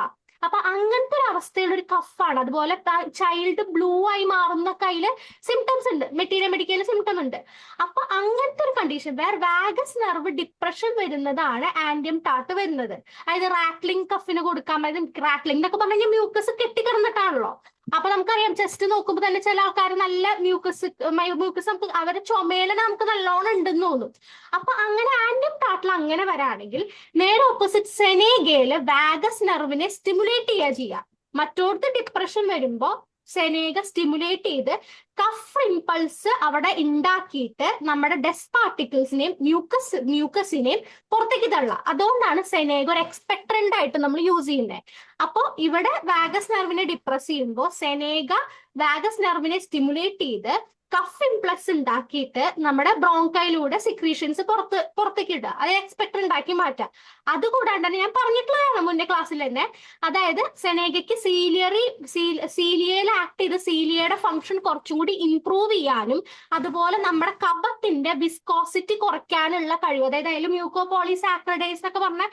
അപ്പൊ അങ്ങനത്തെ ഒരു അവസ്ഥയുള്ള ഒരു കഫാണ്. അതുപോലെ ചൈൽഡ് ബ്ലൂ ആയി മാറുന്ന കയ്യില് സിംറ്റംസ് ഉണ്ട്, മെറ്റീരിയൽ സിംറ്റം ഉണ്ട്. അപ്പൊ അങ്ങനത്തെ ഒരു condition where vagus nerve depression വരുന്നതാണ് ആന്റിയംടാർട്ട് വരുന്നത്. അതായത് റാക്ലിംഗ് കഫിന് കൊടുക്കാൻ പറ്റും. റാക്ലിംഗ് എന്നൊക്കെ പറഞ്ഞു കഴിഞ്ഞാൽ മ്യൂക്കസ് കെട്ടിക്കിടന്നിട്ടാണല്ലോ. അപ്പൊ നമുക്കറിയാം, ചെസ്റ്റ് നോക്കുമ്പോൾ തന്നെ ചില ആൾക്കാർ നല്ല മ്യൂക്കസ് നമുക്ക് അവരുടെ ചുമയില് നമുക്ക് നല്ലോണം ഉണ്ടെന്ന് തോന്നും. അപ്പൊ അങ്ങനെ ആന്റിയംടാർട്ടിൽ അങ്ങനെ വരാണെങ്കിൽ നേരെ ഓപ്പോസിറ്റ് സെനേഗയില് വാഗസ് നെർവിനെ സ്റ്റിമുലേറ്റ് ചെയ്യുക. മറ്റോടത്ത് ഡിപ്രഷൻ വരുമ്പോ സെനേഗ സ്റ്റിമുലേറ്റ് ചെയ്ത് കഫ് ഇമ്പൾസ് അവിടെ ഉണ്ടാക്കിയിട്ട് നമ്മുടെ ഡസ്റ്റ് പാർട്ടിക്കിൾസിനെയും മ്യൂക്കസിനെയും പുറത്തേക്ക് തള്ളുക. അതുകൊണ്ടാണ് സെനേഗ ഒരു എക്സ്പെക്ടറന്റ് ആയിട്ട് നമ്മൾ യൂസ് ചെയ്യുന്നത്. അപ്പോൾ ഇവിടെ വാഗസ് നെർവിനെ ഡിപ്രസ് ചെയ്യുമ്പോൾ സെനേഗ വാഗസ് നെർവിനെ സ്റ്റിമുലേറ്റ് ചെയ്ത് കഫ് ഇംപ്ലസ് ഉണ്ടാക്കിയിട്ട് നമ്മുടെ ബ്രോങ്കയിലൂടെ സിക്രീഷൻസ് പുറത്തേക്ക് ഇടുക, അത് എക്സ്പെക്ടറന്റ് ആക്കി മാറ്റാം. അതുകൂടാണ്ട് തന്നെ ഞാൻ പറഞ്ഞിട്ടുള്ളതാണ് മുന്നേ ക്ലാസ്സിൽ തന്നെ, അതായത് സെനേഗയ്ക്ക് സീലിയയിൽ ആക്ട് ചെയ്ത് സീലിയയുടെ ഫംഗ്ഷൻ കുറച്ചും കൂടി ഇംപ്രൂവ് ചെയ്യാനും അതുപോലെ നമ്മുടെ കഫത്തിന്റെ വിസ്കോസിറ്റി കുറയ്ക്കാനുള്ള കഴിവ്, അതായത് അതിൽ മ്യൂക്കോപോളിസാക്രിഡേസ് എന്നൊക്കെ പറഞ്ഞ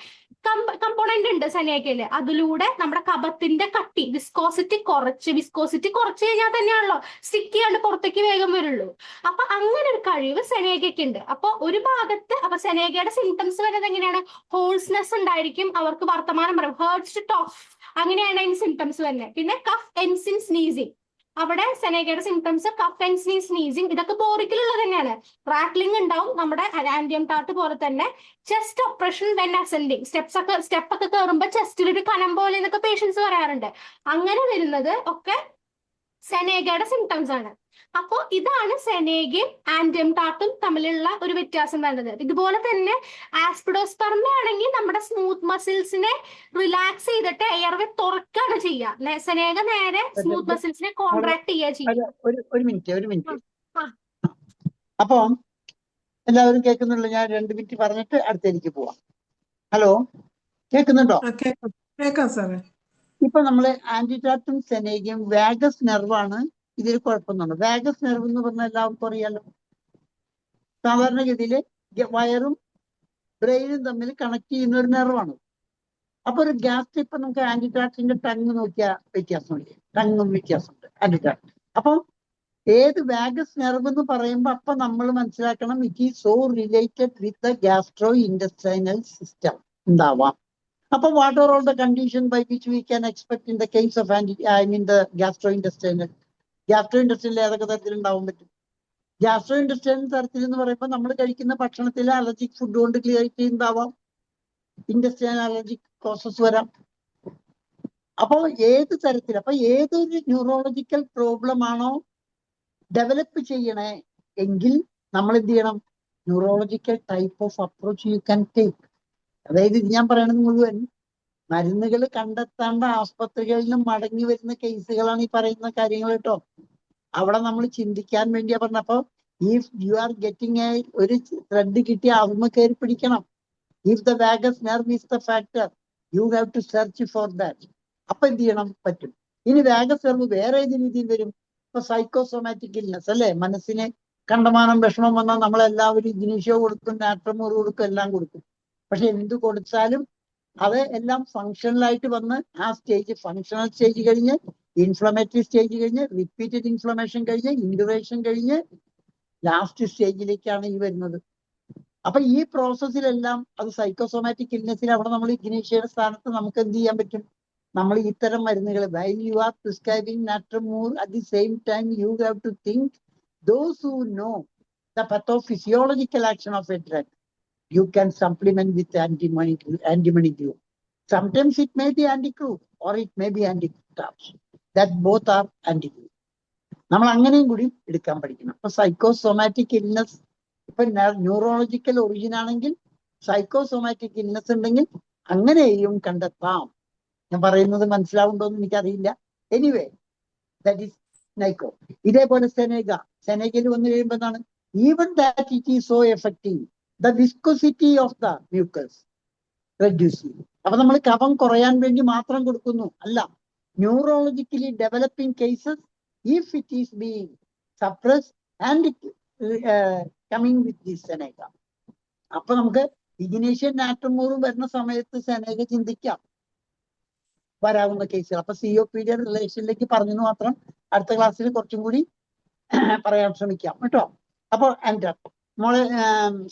കമ്പോണന്റ് ഉണ്ട് സെനേഗയില്. അതിലൂടെ നമ്മുടെ കഫത്തിന്റെ കട്ടി വിസ്കോസിറ്റി കുറച്ച് കഴിഞ്ഞാൽ തന്നെയാണല്ലോ സ്റ്റിക്ക് ചെയ്യാണ്ട് പുറത്തേക്ക് വേഗം വരുള്ളൂ. അപ്പൊ അങ്ങനെ ഒരു കഴിവ് സെനേഗയ്ക്ക് ഉണ്ട്. അപ്പൊ ഒരു ഭാഗത്ത് അപ്പൊ സെനേഗയുടെ സിംറ്റംസ് വരുന്നത് എങ്ങനെയാണ്? ഹോൾസ്നെസ് ഉണ്ടായിരിക്കും, അവർക്ക് വർത്തമാനം പറയും, ഹേർട്സ് ടു ടോക്ക്, അങ്ങനെയാണ് അതിന് സിംറ്റംസ് വരുന്നത്. പിന്നെ കഫ് എൻസിൻ സ്നീസിങ്, അവിടെ സെനേഗയുടെ സിംറ്റംസ് കഫ് ആൻഡ് സ്നീസിങ്, ഇതൊക്കെ ബോറിക്കിലുള്ളത് തന്നെയാണ്. റാറ്റ്ലിംഗ് ഉണ്ടാവും നമ്മുടെ ആൻഡിയം ടാർട്ട് പോലെ തന്നെ. Chest oppression when ascending, step ഒക്കെ കയറുമ്പോൾ ചെസ്റ്റിൽ ഒരു കനം പോലെ എന്നൊക്കെ പേഷ്യൻസ് പറയാറുണ്ട്. അങ്ങനെ വരുന്നത് ഒക്കെ സെനേഗയുടെ സിംറ്റംസ് ആണ്. അപ്പോ ഇതാണ് സെനേഗയും ആൻഡിയം ടാർട്ടും തമ്മിലുള്ള ഒരു വ്യത്യാസം വരുന്നത്. ഇതുപോലെ തന്നെ ആസ്പിഡോസ്പെർമ ആണെങ്കിൽ നമ്മുടെ സ്മൂത്ത് മസിൽസിനെ റിലാക്സ് ചെയ്തിട്ട് എയർവേ തുറക്കാണ് ചെയ്യുക. സെനേഗ നേരെ സ്മൂത്ത് മസിൽസിനെ കോൺട്രാക്ട് ചെയ്യുക. ഒരു മിനിറ്റ്. ആ. അപ്പൊ എല്ലാവരും കേൾക്കുന്നുണ്ടല്ലോ? ഞാൻ 2 മിനിറ്റ് പറഞ്ഞിട്ട് അടുത്തേക്ക് പോവാം. ഹലോ, കേൾക്കുന്നുണ്ടോ? കേൾക്കാം സാറേ. ഇപ്പൊ നമ്മള് ആന്റിടാർട്ടും സെനേഗയും വാഗസ് നെർവാണ് ഇതിൽ കുഴപ്പമൊന്നുണ്ട്. വാഗസ് നെർവ് എന്ന് പറഞ്ഞാൽ എല്ലാവർക്കും അറിയാലോ. സാധാരണഗതിയില് വയറും ബ്രെയിനും തമ്മിൽ കണക്ട് ചെയ്യുന്ന ഒരു നെർവാണ്. അപ്പൊ ഒരു ഗ്യാസ്, ഇപ്പൊ നമുക്ക് ആന്റിടാർട്ടിന്റെ ടങ് നോക്കിയാൽ വ്യത്യാസമില്ലേ? ടങ്ങും വ്യത്യാസമുണ്ട് ആന്റിടാർട്ട്. അപ്പൊ ഏത് വാഗസ് നെർവ് എന്ന് പറയുമ്പോൾ അപ്പൊ നമ്മൾ മനസ്സിലാക്കണം, it is so related with the gastrointestinal system ഉണ്ടാവാം. അപ്പൊ what are all the condition by which we can expect in the case of the gastrointestinal? ഗ്യാസ്ട്രോ ഇൻഡസ്ട്രിയിൽ ഏതൊക്കെ തരത്തിൽ ഉണ്ടാവാൻ പറ്റും? ഗ്യാസ്ട്രോ ഇൻഡസ്ട്രൈനൽ തരത്തിൽ എന്ന് പറയുമ്പോൾ നമ്മൾ കഴിക്കുന്ന ഭക്ഷണത്തിൽ അലർജിക് ഫുഡ് കൊണ്ട് ക്രിയേറ്റ് ചെയ്യുന്നതാവാം, ഇൻഡസ്ട്രിയൽ അലർജിക് പ്രോസസ് വരാം. അപ്പോൾ ഏത് തരത്തിൽ, അപ്പൊ ഏതൊരു ന്യൂറോളജിക്കൽ പ്രോബ്ലം ആണോ ഡെവലപ്പ് ചെയ്യണേ എങ്കിൽ നമ്മൾ എന്ത് ചെയ്യണം? Neurological type of approach you can take. അതായത് ഇത് ഞാൻ പറയണത് മുഴുവൻ മരുന്നുകൾ കണ്ടെത്തേണ്ട ആസ്പത്രികളിൽ നിന്നും മടങ്ങി വരുന്ന കേസുകളാണ് ഈ പറയുന്ന കാര്യങ്ങൾ കേട്ടോ. അവിടെ നമ്മൾ ചിന്തിക്കാൻ വേണ്ടിയാ പറഞ്ഞപ്പോ, ഇഫ് യു ആർ ഗെറ്റിംഗ് ഒരു ത്രെഡ് കിട്ടിയ അവമ കയറി പിടിക്കണം. If the vagus nerve is the factor, you have to search for that. അപ്പൊ എന്ത് ചെയ്യണം? പറ്റും. ഇനി വാഗസ് നെർവ് വേറെ ഏത് രീതിയിൽ വരും? ഇപ്പൊ സൈക്കോസൊമാറ്റിക് ഇൽനെസ് അല്ലെ, മനസ്സിന് കണ്ടമാനം വിഷമം വന്നാൽ നമ്മളെല്ലാവരും ഇഗ്നീഷ്യോ കൊടുക്കും, നാട്രമോർ കൊടുക്കും, എല്ലാം കൊടുക്കും. പക്ഷെ എന്ത് കൊടുത്താലും അത് എല്ലാം ഫങ്ഷണലായിട്ട് വന്ന് ആ സ്റ്റേജ്, ഫങ്ഷണൽ സ്റ്റേജ് കഴിഞ്ഞ് ഇൻഫ്ലമേറ്ററി സ്റ്റേജ് കഴിഞ്ഞ് റിപ്പീറ്റഡ് ഇൻഫ്ലമേഷൻ കഴിഞ്ഞ് ഇൻഡുറേഷൻ കഴിഞ്ഞ് ലാസ്റ്റ് സ്റ്റേജിലേക്കാണ് ഈ വരുന്നത്. അപ്പൊ ഈ പ്രോസസ്സിലെല്ലാം അത് സൈക്കോസൊമാറ്റിക് ഇൽനെസ്സിൽ അവിടെ നമ്മൾ ഇഗ്നീഷ്യയുടെ സ്ഥാനത്ത് നമുക്ക് എന്ത് ചെയ്യാൻ പറ്റും? നമ്മൾ ഇത്തരം മരുന്നുകൾ, വൈൽ യു ആർ പ്രിസ്ക്രൈബിംഗ് നാട്രമോർ, at the same time you have to think those who know the pathophysiological action of a drug, you can supplement with antimony glue. Sometimes it may be anti-glue or it may be anti-starch. That both are anti-glue. നമ്മൾ അങ്ങനെയും കൂടി എടുക്കാൻ പഠിക്കണം. അപ്പൊ psychosomatic illness, ഇപ്പൊ neurological origin ആണെങ്കിൽ psychosomatic illness ഉണ്ടെങ്കിൽ അങ്ങനെയും കണ്ടെത്താം. ഞാൻ പറയുന്നത് മനസ്സിലാവുണ്ടോന്ന് എനിക്കറിയില്ല. എനിവേ, ദാറ്റ് ഈസ് നൈക്കോ. ഇതേപോലെ സെനേഗയിൽ വന്നു കഴിയുമ്പോൾ എന്താണ്? Even that it is so effective, the viscosity of the mucus reducing. അപ്പൊ നമ്മൾ കഫം കുറയാൻ വേണ്ടി മാത്രം കൊടുക്കുന്നു അല്ല. Neurologically developing cases, if it is being suppressed and coming with this സെനേഗ, അപ്പൊ നമുക്ക് ഇഗ്നീഷ്യൻ നാട്രമോറും വരുന്ന സമയത്ത് സെനേഗ ചിന്തിക്കാം വരാവുന്ന കേസുകൾ. അപ്പൊ COPD റിലേഷനിലേക്ക് പറഞ്ഞു മാത്രം അടുത്ത ക്ലാസ്സിൽ കുറച്ചും കൂടി പറയാൻ ശ്രമിക്കാം കേട്ടോ. അപ്പൊ എൻ്റെ മോളെ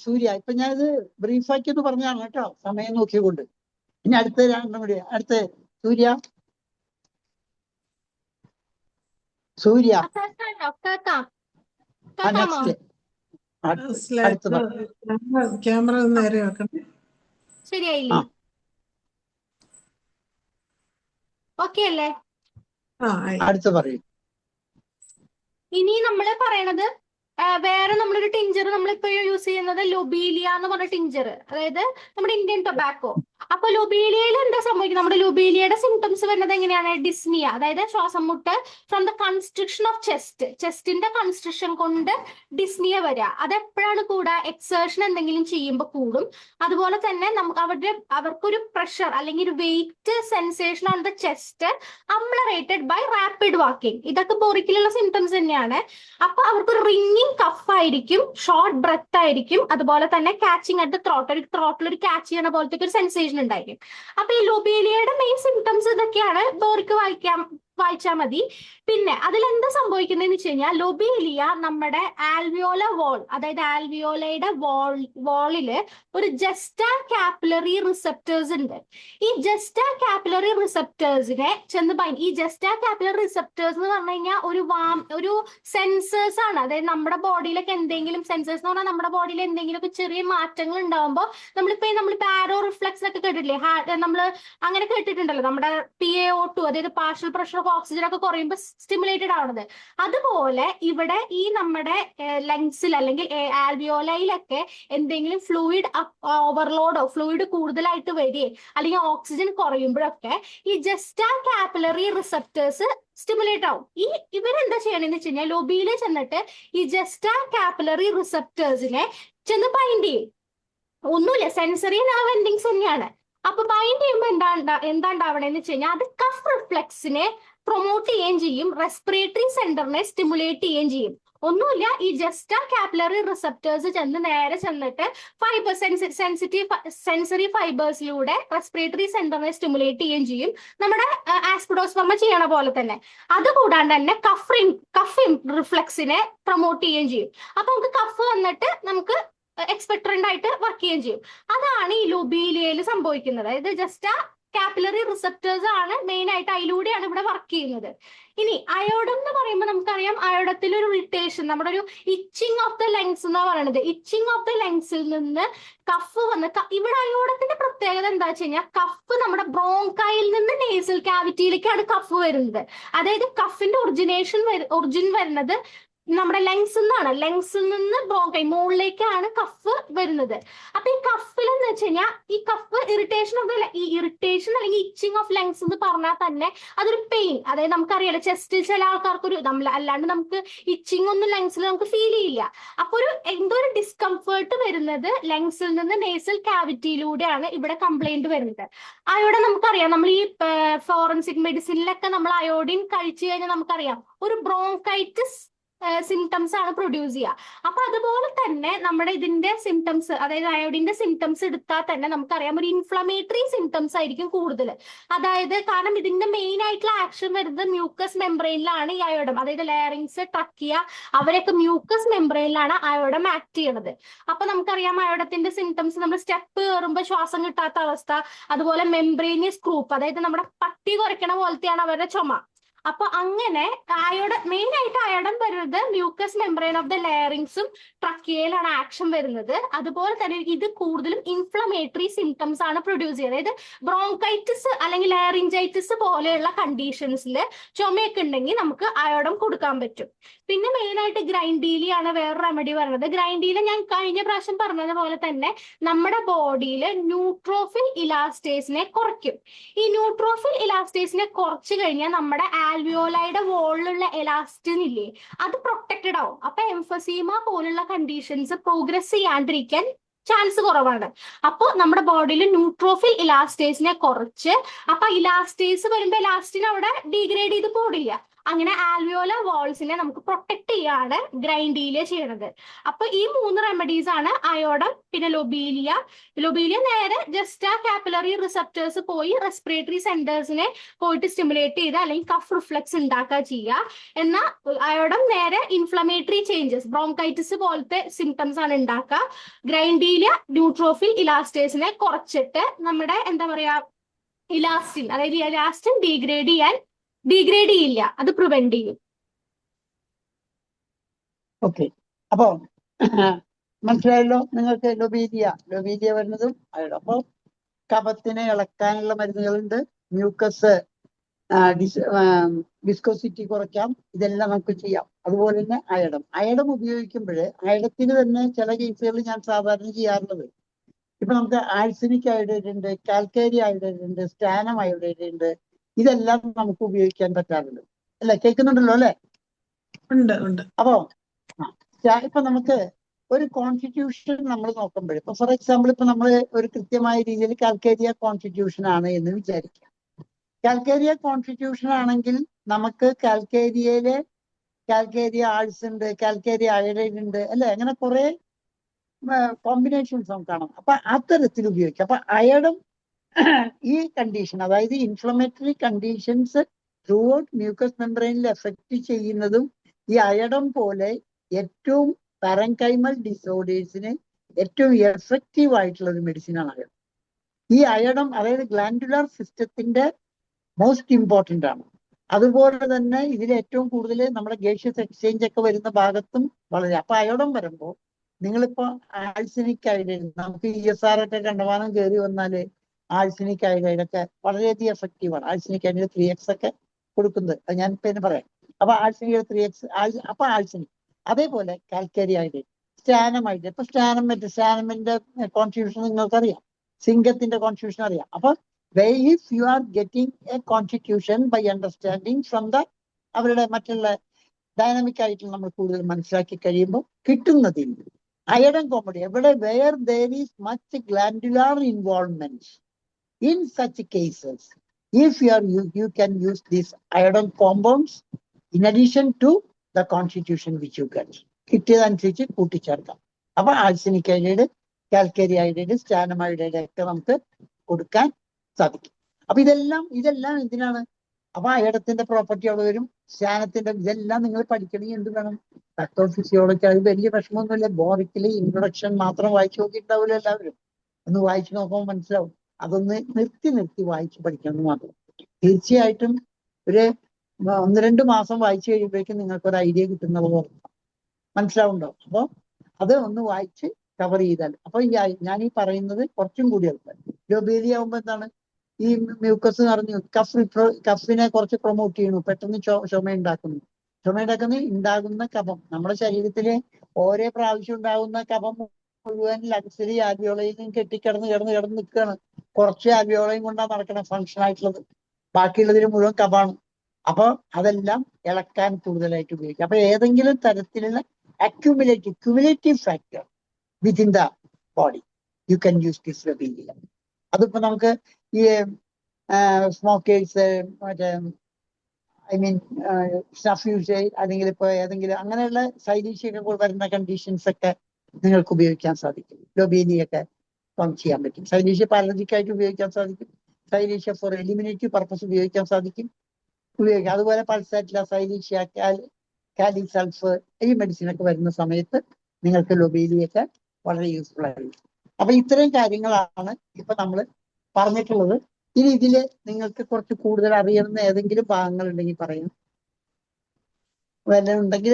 സൂര്യ, ഇപ്പൊ ഞാനിത് ബ്രീഫാക്കി ഒന്ന് പറഞ്ഞാണ് കേട്ടോ, സമയം നോക്കിക്കൊണ്ട്. ഇനി അടുത്ത രണ്ടും കൂടി, അടുത്ത സൂര്യ. ക്യാമറ നേരെ വെക്കണം. ശരിയായില്ലേ? ഓക്കെ അല്ലേ? അടുത്ത പറയൂ. ഇനി നമ്മള് പറയണത് വേറെ നമ്മളൊരു ടിഞ്ചർ നമ്മളിപ്പോ യൂസ് ചെയ്യുന്നത് ലൊബീലിയ എന്ന് പറഞ്ഞ ടിഞ്ചർ, അതായത് നമ്മുടെ ഇന്ത്യൻ ടൊബാക്കോ. അപ്പൊ ലൊബീലിയയിൽ എന്താ സംഭവിക്കുന്നത്? നമ്മുടെ ലൊബീലിയയുടെ സിംറ്റംസ് വരുന്നത് എങ്ങനെയാണ്? ഡിസ്നിയ, അതായത് ശ്വാസം മുട്ട് ഫ്രം ദ കൺസ്ട്രക്ഷൻ ഓഫ് ചെസ്റ്റിന്റെ കൺസ്ട്രക്ഷൻ കൊണ്ട് ഡിസ്നിയ വരിക. അതെപ്പോഴാണ് കൂടുക? എക്സേർഷൻ എന്തെങ്കിലും ചെയ്യുമ്പോൾ കൂടും. അതുപോലെ തന്നെ അവർക്കൊരു പ്രഷർ അല്ലെങ്കിൽ ഒരു weight sensation on the chest ameliorated by rapid walking. ഇതൊക്കെ ബോറിക്കിലുള്ള സിംറ്റംസ് തന്നെയാണ്. അപ്പൊ അവർക്കൊരു റിംഗിങ് കഫ് ആയിരിക്കും, ഷോർട്ട് ബ്രെത്ത് ആയിരിക്കും, അതുപോലെ തന്നെ കാച്ചിങ് അറ്റ് ദ ത്രോട്ടിൽ ഒരു ക്യാച്ച് ചെയ്യണ പോലത്തെ ഒരു സെൻസേഷൻ സ്റ്റേജിൽ ഉണ്ടായിരിക്കും. അപ്പൊ ഈ ലൊബേലിയയുടെ മെയിൻ സിംറ്റംസ് ഇതൊക്കെയാണ്. ബോറിക്ക് വായിച്ചാൽ മതി. പിന്നെ അതിലെന്താ സംഭവിക്കുന്നതെന്ന് വെച്ച് കഴിഞ്ഞാൽ ലൊബേലിയ നമ്മുടെ ആൽവിയോല വോൾ, അതായത് ആൽവിയോലയുടെ വോളില് ഒരു ജസ്റ്റാ കാപ്പിലറി റിസപ്റ്റേഴ്സ് ഉണ്ട്. ഈ ജസ്റ്റാ കാപ്പിലറി റിസപ്റ്റേഴ്സിനെ ഈ ജസ്റ്റാ കാപ്പിലറി റിസപ്റ്റേഴ്സ് എന്ന് പറഞ്ഞു കഴിഞ്ഞാൽ ഒരു സെൻസേഴ്സ് ആണ്. അതായത് നമ്മുടെ ബോഡിയിലൊക്കെ എന്തെങ്കിലും സെൻസേഴ്സ് എന്ന് പറഞ്ഞാൽ നമ്മുടെ ബോഡിയിൽ എന്തെങ്കിലുമൊക്കെ ചെറിയ മാറ്റങ്ങൾ ഉണ്ടാകുമ്പോൾ നമ്മൾ ബാരോ റിഫ്ലക്സ് ഒക്കെ കേട്ടിട്ടില്ലേ, നമ്മൾ അങ്ങനെ കേട്ടിട്ടുണ്ടല്ലോ, നമ്മുടെ PaO2 അതായത് പാർഷ്യൽ പ്രഷർ ഓഫ് ഓക്സിജൻ ഒക്കെ കുറയുമ്പോൾ സ്റ്റിമുലേറ്റഡ് ആവുന്നത്. അതുപോലെ ഇവിടെ ഈ നമ്മുടെ ലങ്സിൽ അല്ലെങ്കിൽ ആൽവിയോലയിലൊക്കെ എന്തെങ്കിലും ഫ്ലൂയിഡ് ഓവർലോഡോ ഫ്ലൂയിഡ് കൂടുതലായിട്ട് വരികയും അല്ലെങ്കിൽ ഓക്സിജൻ കുറയുമ്പോഴൊക്കെ ഈ ജസ്റ്റാ കാപ്പിലറി റിസപ്റ്റേഴ്സ് സ്റ്റിമുലേറ്റ് ആവും. ഇവരെന്താ ചെയ്യണമെന്ന് വെച്ച് കഴിഞ്ഞാൽ ലൊബിയില് ചെന്നിട്ട് ഈ ജസ്റ്റാ കാപ്പിലറി റിസപ്റ്റേഴ്സിനെ ചെന്ന് ബൈൻഡ് ചെയ്യും. ഒന്നുമില്ല, സെൻസറി നെർവ് എൻഡിങ്സ് തന്നെയാണ്. അപ്പൊ ബൈൻഡ് ചെയ്യുമ്പോൾ എന്താ ഉണ്ടാവണമെന്ന് വെച്ച് കഴിഞ്ഞാൽ അത് കഫ് റിഫ്ലെക്സിനെ പ്രൊമോട്ട് ചെയ്യുകയും ചെയ്യും, റെസ്പിറേറ്ററി സെന്ററിനെ സ്റ്റിമുലേറ്റ് ചെയ്യുകയും ചെയ്യും. ഒന്നുമില്ല, ഈ ജസ്റ്റാ കാപ്പിലറി റിസപ്റ്റേഴ്സ് നേരെ ചെന്നിട്ട് സെൻസറി ഫൈബേഴ്സിലൂടെ റെസ്പിറേറ്ററി സെന്ററിനെ സ്റ്റിമുലേറ്റ് ചെയ്യുകയും ചെയ്യും, നമ്മുടെ ആസ്പിഡോസ്പെർമ ചെയ്യണ പോലെ തന്നെ. അതുകൂടാണ്ട് തന്നെ കഫ് റിഫ്ലെക്സിനെ പ്രൊമോട്ട് ചെയ്യുകയും ചെയ്യും. അപ്പൊ നമുക്ക് കഫ് വന്നിട്ട് നമുക്ക് എക്സ്പെക്ടറന്റ് ആയിട്ട് വർക്ക് ചെയ്യുകയും ചെയ്യും. അതാണ് ഈ ലൊബീലിയയിൽ സംഭവിക്കുന്നത്. അതായത് ജസ്റ്റാ കാപ്പിലറി റിസപ്റ്റേഴ്സ് ആണ് മെയിൻ ആയിട്ട്, അതിലൂടെയാണ് ഇവിടെ വർക്ക് ചെയ്യുന്നത്. ഇനി അയോഡം എന്ന് പറയുമ്പോൾ നമുക്കറിയാം അയോഡത്തിൽ ഒരു ഇറിറ്റേഷൻ, നമ്മുടെ ഒരു ഇച്ചിങ് ഓഫ് ദ ലങ്സ് എന്നാ പറയുന്നത്. ഇച്ചിങ് ഓഫ് ദ ലങ്സിൽ നിന്ന് കഫ് വന്ന് ഇവിടെ അയോഡത്തിന്റെ പ്രത്യേകത എന്താ വെച്ച് കഴിഞ്ഞാൽ കഫ് നമ്മുടെ ബ്രോങ്കയിൽ നിന്ന് നേസൽ കാവിറ്റിയിലേക്കാണ് കഫ് വരുന്നത്. അതായത് കഫിന്റെ ഒറിജിൻ വരുന്നത് നമ്മുടെ ലങ്സിൽ നിന്നാണ്. ലങ്സിൽ നിന്ന് ബ്രോങ്കൈ മുകളിലേക്കാണ് കഫ് വരുന്നത്. അപ്പൊ ഈ കഫിൽ എന്ന് വെച്ച് കഴിഞ്ഞാൽ ഈ കഫ് ഇറിറ്റേഷൻ അല്ലെങ്കിൽ ഇച്ചിങ് ഓഫ് ലങ്സ് എന്ന് പറഞ്ഞാൽ തന്നെ അതൊരു പെയിൻ. അതായത് നമുക്കറിയാലോ ചെസ്റ്റിൽ ചില ആൾക്കാർക്ക് അല്ലാണ്ട് നമുക്ക് ഇച്ചിങ് ഒന്നും ലങ്സിൽ നമുക്ക് ഫീൽ ചെയ്യില്ല. അപ്പൊ എന്തോ ഒരു ഡിസ്കംഫേർട്ട് വരുന്നത് ലങ്സിൽ നിന്ന് നേസൽ കാവിറ്റിയിലൂടെയാണ് ഇവിടെ കംപ്ലൈന്റ് വരുന്നത്. അയോഡിൻ നമുക്കറിയാം, നമ്മൾ ഈ ഫോറൻസിക് മെഡിസിനിലൊക്കെ നമ്മൾ അയോഡിൻ കഴിച്ചു കഴിഞ്ഞാൽ നമുക്കറിയാം ഒരു ബ്രോങ്കൈറ്റിസ് സിംറ്റംസ് ആണ് പ്രൊഡ്യൂസ് ചെയ്യുക. അപ്പൊ അതുപോലെ തന്നെ നമ്മുടെ ഇതിന്റെ സിംറ്റംസ്, അതായത് അയോഡിന്റെ സിംറ്റംസ് എടുത്താൽ തന്നെ നമുക്കറിയാം ഒരു ഇൻഫ്ലമേറ്ററി സിംറ്റംസ് ആയിരിക്കും കൂടുതൽ. അതായത് കാരണം ഇതിന്റെ മെയിൻ ആയിട്ടുള്ള ആക്ഷൻ വരുന്നത് മ്യൂക്കസ് മെംബ്രെയിനിലാണ്. ഈ അയോഡം, അതായത് ലാരിങ്സ്, ട്രക്കിയ, അവരൊക്കെ മ്യൂക്കസ് മെംബ്രെയിനിലാണ് അയോഡം ആക്ട് ചെയ്യണത്. അപ്പൊ നമുക്കറിയാം അയോഡത്തിന്റെ സിംറ്റംസ് നമ്മൾ സ്റ്റെപ്പ് കയറുമ്പോൾ ശ്വാസം കിട്ടാത്ത അവസ്ഥ, അതുപോലെ മെംബ്രെയിനിയസ് ക്രൂപ്പ്, അതായത് നമ്മുടെ പട്ടി കുറയ്ക്കണ പോലത്തെയാണ് അവരുടെ ചുമ. അപ്പൊ അങ്ങനെ മെയിൻ ആയിട്ട് അയോഡം വരുന്നത് മ്യൂക്കസ് മെംബ്രെയിൻ ഓഫ് ദ ലാരിങ്സും ട്രക്കിയയിലാണ് ആക്ഷൻ വരുന്നത്. അതുപോലെ തന്നെ ഇത് കൂടുതലും ഇൻഫ്ലമേറ്ററി സിംറ്റംസ് ആണ് പ്രൊഡ്യൂസ് ചെയ്യുന്നത്. അതായത് ബ്രോങ്കൈറ്റിസ് അല്ലെങ്കിൽ ലാരിഞ്ചൈറ്റിസ് പോലെയുള്ള കണ്ടീഷൻസിൽ ചുമയൊക്കെ ഉണ്ടെങ്കിൽ നമുക്ക് അയോഡം കൊടുക്കാൻ പറ്റും. പിന്നെ മെയിൻ ആയിട്ട് ഗ്രൈൻഡീലിയാണ് വേറെ റെമഡി പറയുന്നത്. ഗ്രൈൻഡീല ഞാൻ കഴിഞ്ഞ പ്രാവശ്യം പറഞ്ഞതുപോലെ തന്നെ നമ്മുടെ ബോഡിയിൽ ന്യൂട്രോഫിൽ ഇലാസ്റ്റേസിനെ കുറയ്ക്കും. ഈ ന്യൂട്രോഫിൽ ഇലാസ്റ്റേസിനെ കുറച്ചു കഴിഞ്ഞാൽ നമ്മുടെ ആൽവിയോലയുടെ വോളിലുള്ള എലാസ്റ്റിൻ ഇല്ലേ, അത് പ്രൊട്ടക്റ്റഡ് ആവും. അപ്പൊ എംഫസീമ പോലുള്ള കണ്ടീഷൻസ് പ്രോഗ്രസ് ചെയ്യാണ്ടിരിക്കാൻ ചാൻസ് കുറവാണ്. അപ്പോൾ നമ്മുടെ ബോഡിയിൽ ന്യൂട്രോഫിൽ ഇലാസ്റ്റേസിനെ കുറച്ച്, അപ്പൊ ഇലാസ്റ്റേസ് വരുമ്പോൾ എലാസ്റ്റിൻ അവിടെ ഡീഗ്രേഡ് ചെയ്ത് പോടില്ല. അങ്ങനെ ആൽവിയോല വാൾസിനെ നമുക്ക് പ്രൊട്ടക്ട് ചെയ്യാണ് ഗ്രൈൻഡീലിയ ചെയ്യണത്. അപ്പൊ ഈ 3 റെമഡീസ് ആണ് അയോഡം, പിന്നെ ലൊബീലിയ നേരെ ജസ്റ്റാ കാപ്പിലറി റിസപ്റ്റേഴ്സ് പോയി റെസ്പിറേറ്ററി സെന്റേഴ്സിനെ പോയിട്ട് സ്റ്റിമുലേറ്റ് ചെയ്ത് അല്ലെങ്കിൽ കഫ് റിഫ്ലെക്സ് ഉണ്ടാക്കുക ചെയ്യുക. എന്നാൽ അയോഡം നേരെ ഇൻഫ്ലമേറ്ററി ചേഞ്ചസ്, ബ്രോങ്കൈറ്റിസ് പോലത്തെ സിംറ്റംസ് ആണ് ഉണ്ടാക്കുക. ഗ്രൈൻഡീലിയ ന്യൂട്രോഫിൽ ഇലാസ്റ്റേസിനെ കുറച്ചിട്ട് നമ്മുടെ എന്താ പറയാ ഇലാസ്റ്റിൻ, അതായത് ഇലാസ്റ്റിൻ ഡീഗ്രേഡ് ചെയ്യില്ല, അത് പ്രിവെന്റ് ചെയ്യും. ഓക്കെ, അപ്പൊ മനസ്സിലായല്ലോ നിങ്ങൾക്ക്. ലൊബീലിയ വരുന്നതും അയോഡം. അപ്പൊ കഫത്തിനെ ഇളക്കാനുള്ള മരുന്നുകളുണ്ട്, മ്യൂക്കസ് വിസ്കോസിറ്റി കുറയ്ക്കാം, ഇതെല്ലാം നമുക്ക് ചെയ്യാം. അതുപോലെ തന്നെ അയഡം ഉപയോഗിക്കുമ്പോൾ അയഡത്തിന് തന്നെ ചില കേസുകളിൽ ഞാൻ സാധാരണ ചെയ്യാറുള്ളത്, ഇപ്പൊ നമുക്ക് ആഴ്സനിക് അയോഡൈഡ് ഉണ്ട്, കാൽക്കേരി അയോഡൈഡ് ഉണ്ട്, സ്റ്റാനം അയോഡൈഡ് ഉണ്ട്, ഇതെല്ലാം നമുക്ക് ഉപയോഗിക്കാൻ പറ്റാറുണ്ട്. അല്ലെ, കേൾക്കുന്നുണ്ടല്ലോ അല്ലെ? ഉണ്ട്. അപ്പോ ഇപ്പൊ നമുക്ക് ഒരു കോൺസ്റ്റിറ്റ്യൂഷൻ നമ്മൾ നോക്കുമ്പോൾ, ഇപ്പൊ ഫോർ എക്സാമ്പിൾ ഇപ്പൊ നമ്മൾ ഒരു കൃത്യമായ രീതിയിൽ കാൽക്കേരിയ കോൺസ്റ്റിറ്റ്യൂഷൻ ആണ് എന്ന് വിചാരിക്കാം. കാൽക്കേരിയ കോൺസ്റ്റിറ്റ്യൂഷൻ ആണെങ്കിൽ നമുക്ക് കാൽക്കേരിയ ആൾസ് ഉണ്ട്, കാൽക്കേരിയ അയോഡൈഡ് ഉണ്ട്, അല്ലെ? അങ്ങനെ കുറെ കോമ്പിനേഷൻസ് നമുക്ക് കാണാം. അപ്പൊ അത്തരത്തിൽ ഉപയോഗിക്കാം. അപ്പൊ അയഡം ഈ കണ്ടീഷൻ, അതായത് inflammatory conditions throughout mucous മെംബ്രെയിനിൽ എഫക്ട് ചെയ്യുന്നതും ഈ അയഡം പോലെ ഏറ്റവും പാരൻകൈമൽ ഡിസോർഡേഴ്സിന് ഏറ്റവും എഫക്റ്റീവ് ആയിട്ടുള്ള ഒരു മെഡിസിനാണ് അയഡം. ഈ അയഡം അതായത് ഗ്ലാൻഡുലാർ സിസ്റ്റത്തിന്റെ മോസ്റ്റ് ഇമ്പോർട്ടന്റ് ആണ്. അതുപോലെ തന്നെ ഇതിൽ ഏറ്റവും കൂടുതൽ നമ്മുടെ ഗേഷ്യസ് എക്സ്ചേഞ്ച് ഒക്കെ വരുന്ന ഭാഗത്തും വളരെ. അപ്പൊ അയഡം വരുമ്പോൾ നിങ്ങളിപ്പോ ആഴ്സനിക് അയഡൈഡ്, നമുക്ക് ESR ഒക്കെ കണ്ടമാനം കയറി വന്നാല് ആഴ്സനിക് അയഡൈഡൊക്കെ വളരെയധികം എഫക്റ്റീവ് ആണ്. ആഴ്സനിക് അയഡൈഡ് 3x ഒക്കെ കൊടുക്കുന്നത്, അത് ഞാൻ പിന്നെ പറയാം. അപ്പൊ ആഴ്സനിക് 3x, അപ്പൊ ആഴ്സനിക്. അതേപോലെ കാൽക്കേരി അയഡൈഡ്, സ്റ്റാനം അയഡൈഡ്. ഇപ്പൊ സ്റ്റാനമിന്റെ കോൺട്രിബ്യൂഷൻ നിങ്ങൾക്കറിയാം, സിംഗത്തിന്റെ കോൺട്രിബ്യൂഷൻ അറിയാം. അപ്പൊ if you are getting a constitution by understanding from the അവരുടെ മറ്റുള്ള ഡൈനാമിക് ആയിട്ട് നമ്മൾ കൂടുതൽ മനസ്സിലാക്കി കഴിയുമ്പോൾ കിട്ടുന്നതിൽ അയഡൻ കോമ്പൗണ്ട് എവിടെ where there is much glandular involvement, in such cases if you can use these iodine compounds in addition to the constitution which you get. കിട്ടിയതനുസരിച്ച് കൂട്ടിച്ചേർക്കാം. അപ്പൊ ആഴ്സനിക് അയഡൈഡ്, കാൽക്കേരി അയഡൈഡ്, സ്റ്റാനം അയഡൈഡ് ഒക്കെ നമുക്ക് കൊടുക്കാൻ സാധിക്കും. അപ്പൊ ഇതെല്ലാം എന്തിനാണ്? അപ്പൊ അയഡത്തിന്റെ പ്രോപ്പർട്ടി അവിടെ വരും, സ്റ്റാനത്തിന്റെ, ഇതെല്ലാം നിങ്ങൾ പഠിക്കണമെങ്കിൽ എന്ത് വേണം? പാത്തോഫിസിയോളജി. അത് വലിയ വിഷമമൊന്നുമില്ല. ബോറിക്കലി ഇൻട്രൊഡക്ഷൻ മാത്രം വായിച്ചു നോക്കിയിട്ടുണ്ടാവില്ല എല്ലാവരും. ഒന്ന് വായിച്ചു നോക്കുമ്പോൾ മനസ്സിലാവും. അതൊന്ന് നിർത്തി വായിച്ച് പഠിക്കണം മാത്രം. തീർച്ചയായിട്ടും ഒരു 1-2 മാസം വായിച്ചു കഴിയുമ്പോഴേക്കും നിങ്ങൾക്ക് ഒരു ഐഡിയ കിട്ടുന്നത് പോലെ മനസ്സിലാവുണ്ടോ? അപ്പൊ അത് ഒന്ന് വായിച്ച് കവർ ചെയ്താൽ. അപ്പൊ ഞാൻ ഈ പറയുന്നത് കുറച്ചും കൂടി എളുപ്പം. ലോബേലി ആവുമ്പോ എന്താണ്? ഈ മ്യൂക്കസ് നിറഞ്ഞു, കഫിനെ കുറച്ച് പ്രൊമോട്ട് ചെയ്യുന്നു, പെട്ടെന്ന് ഉണ്ടാകുന്ന കഫം, നമ്മുടെ ശരീരത്തിലെ ഓരോ പ്രാവശ്യം ഉണ്ടാകുന്ന കഫം മുഴുവൻ ലങ്സിൽ ആൽവിയോളയും കിടന്ന് നിൽക്കുകയാണ്. കുറച്ച് ആൽവിയോളയും കൊണ്ടാണ് നടക്കണം ഫങ്ഷൻ ആയിട്ടുള്ളത്, ബാക്കിയുള്ളതിന് മുഴുവൻ കഫാണ്. അപ്പൊ അതെല്ലാം ഇളക്കാൻ കൂടുതലായിട്ട് ഉപയോഗിക്കും. അപ്പൊ ഏതെങ്കിലും തരത്തിലുള്ള cumulative factor within the body you can use this lobelia. അതിപ്പോ നമുക്ക് ഈ സ്മോക്കേഴ്സ്, മറ്റേ സ്നഫ് യൂസേജ്, അല്ലെങ്കിൽ ഇപ്പൊ ഏതെങ്കിലും അങ്ങനെയുള്ള സൈലീഷ്യൊക്കെ വരുന്ന കണ്ടീഷൻസ് ഒക്കെ നിങ്ങൾക്ക് ഉപയോഗിക്കാൻ സാധിക്കും. ലോബേലിയൊക്കെ ഫോം ചെയ്യാൻ പറ്റും. സൈലീഷ്യ പാലജിക്കായിട്ട് ഉപയോഗിക്കാൻ സാധിക്കും. സൈലീഷ്യ ഫോർ എലിമിനേറ്റീവ് പർപ്പസ് ഉപയോഗിക്കാൻ സാധിക്കും. അതുപോലെ പൾസാറ്റില, സൈലീഷ്യ, കാലിസൾഫ്, ഈ മെഡിസിൻ ഒക്കെ വരുന്ന സമയത്ത് നിങ്ങൾക്ക് ലോബേലിയൊക്കെ വളരെ യൂസ്ഫുൾ ആയിരിക്കും. അപ്പൊ ഇത്രയും കാര്യങ്ങളാണ് ഇപ്പൊ നമ്മൾ പറഞ്ഞിട്ടുള്ളത്. ഇനി ഇതില് നിങ്ങൾക്ക് കുറച്ച് കൂടുതൽ അറിയുന്ന ഏതെങ്കിലും ഭാഗങ്ങൾ ഉണ്ടെങ്കിൽ പറയാം. വല്ലതും ഉണ്ടെങ്കിൽ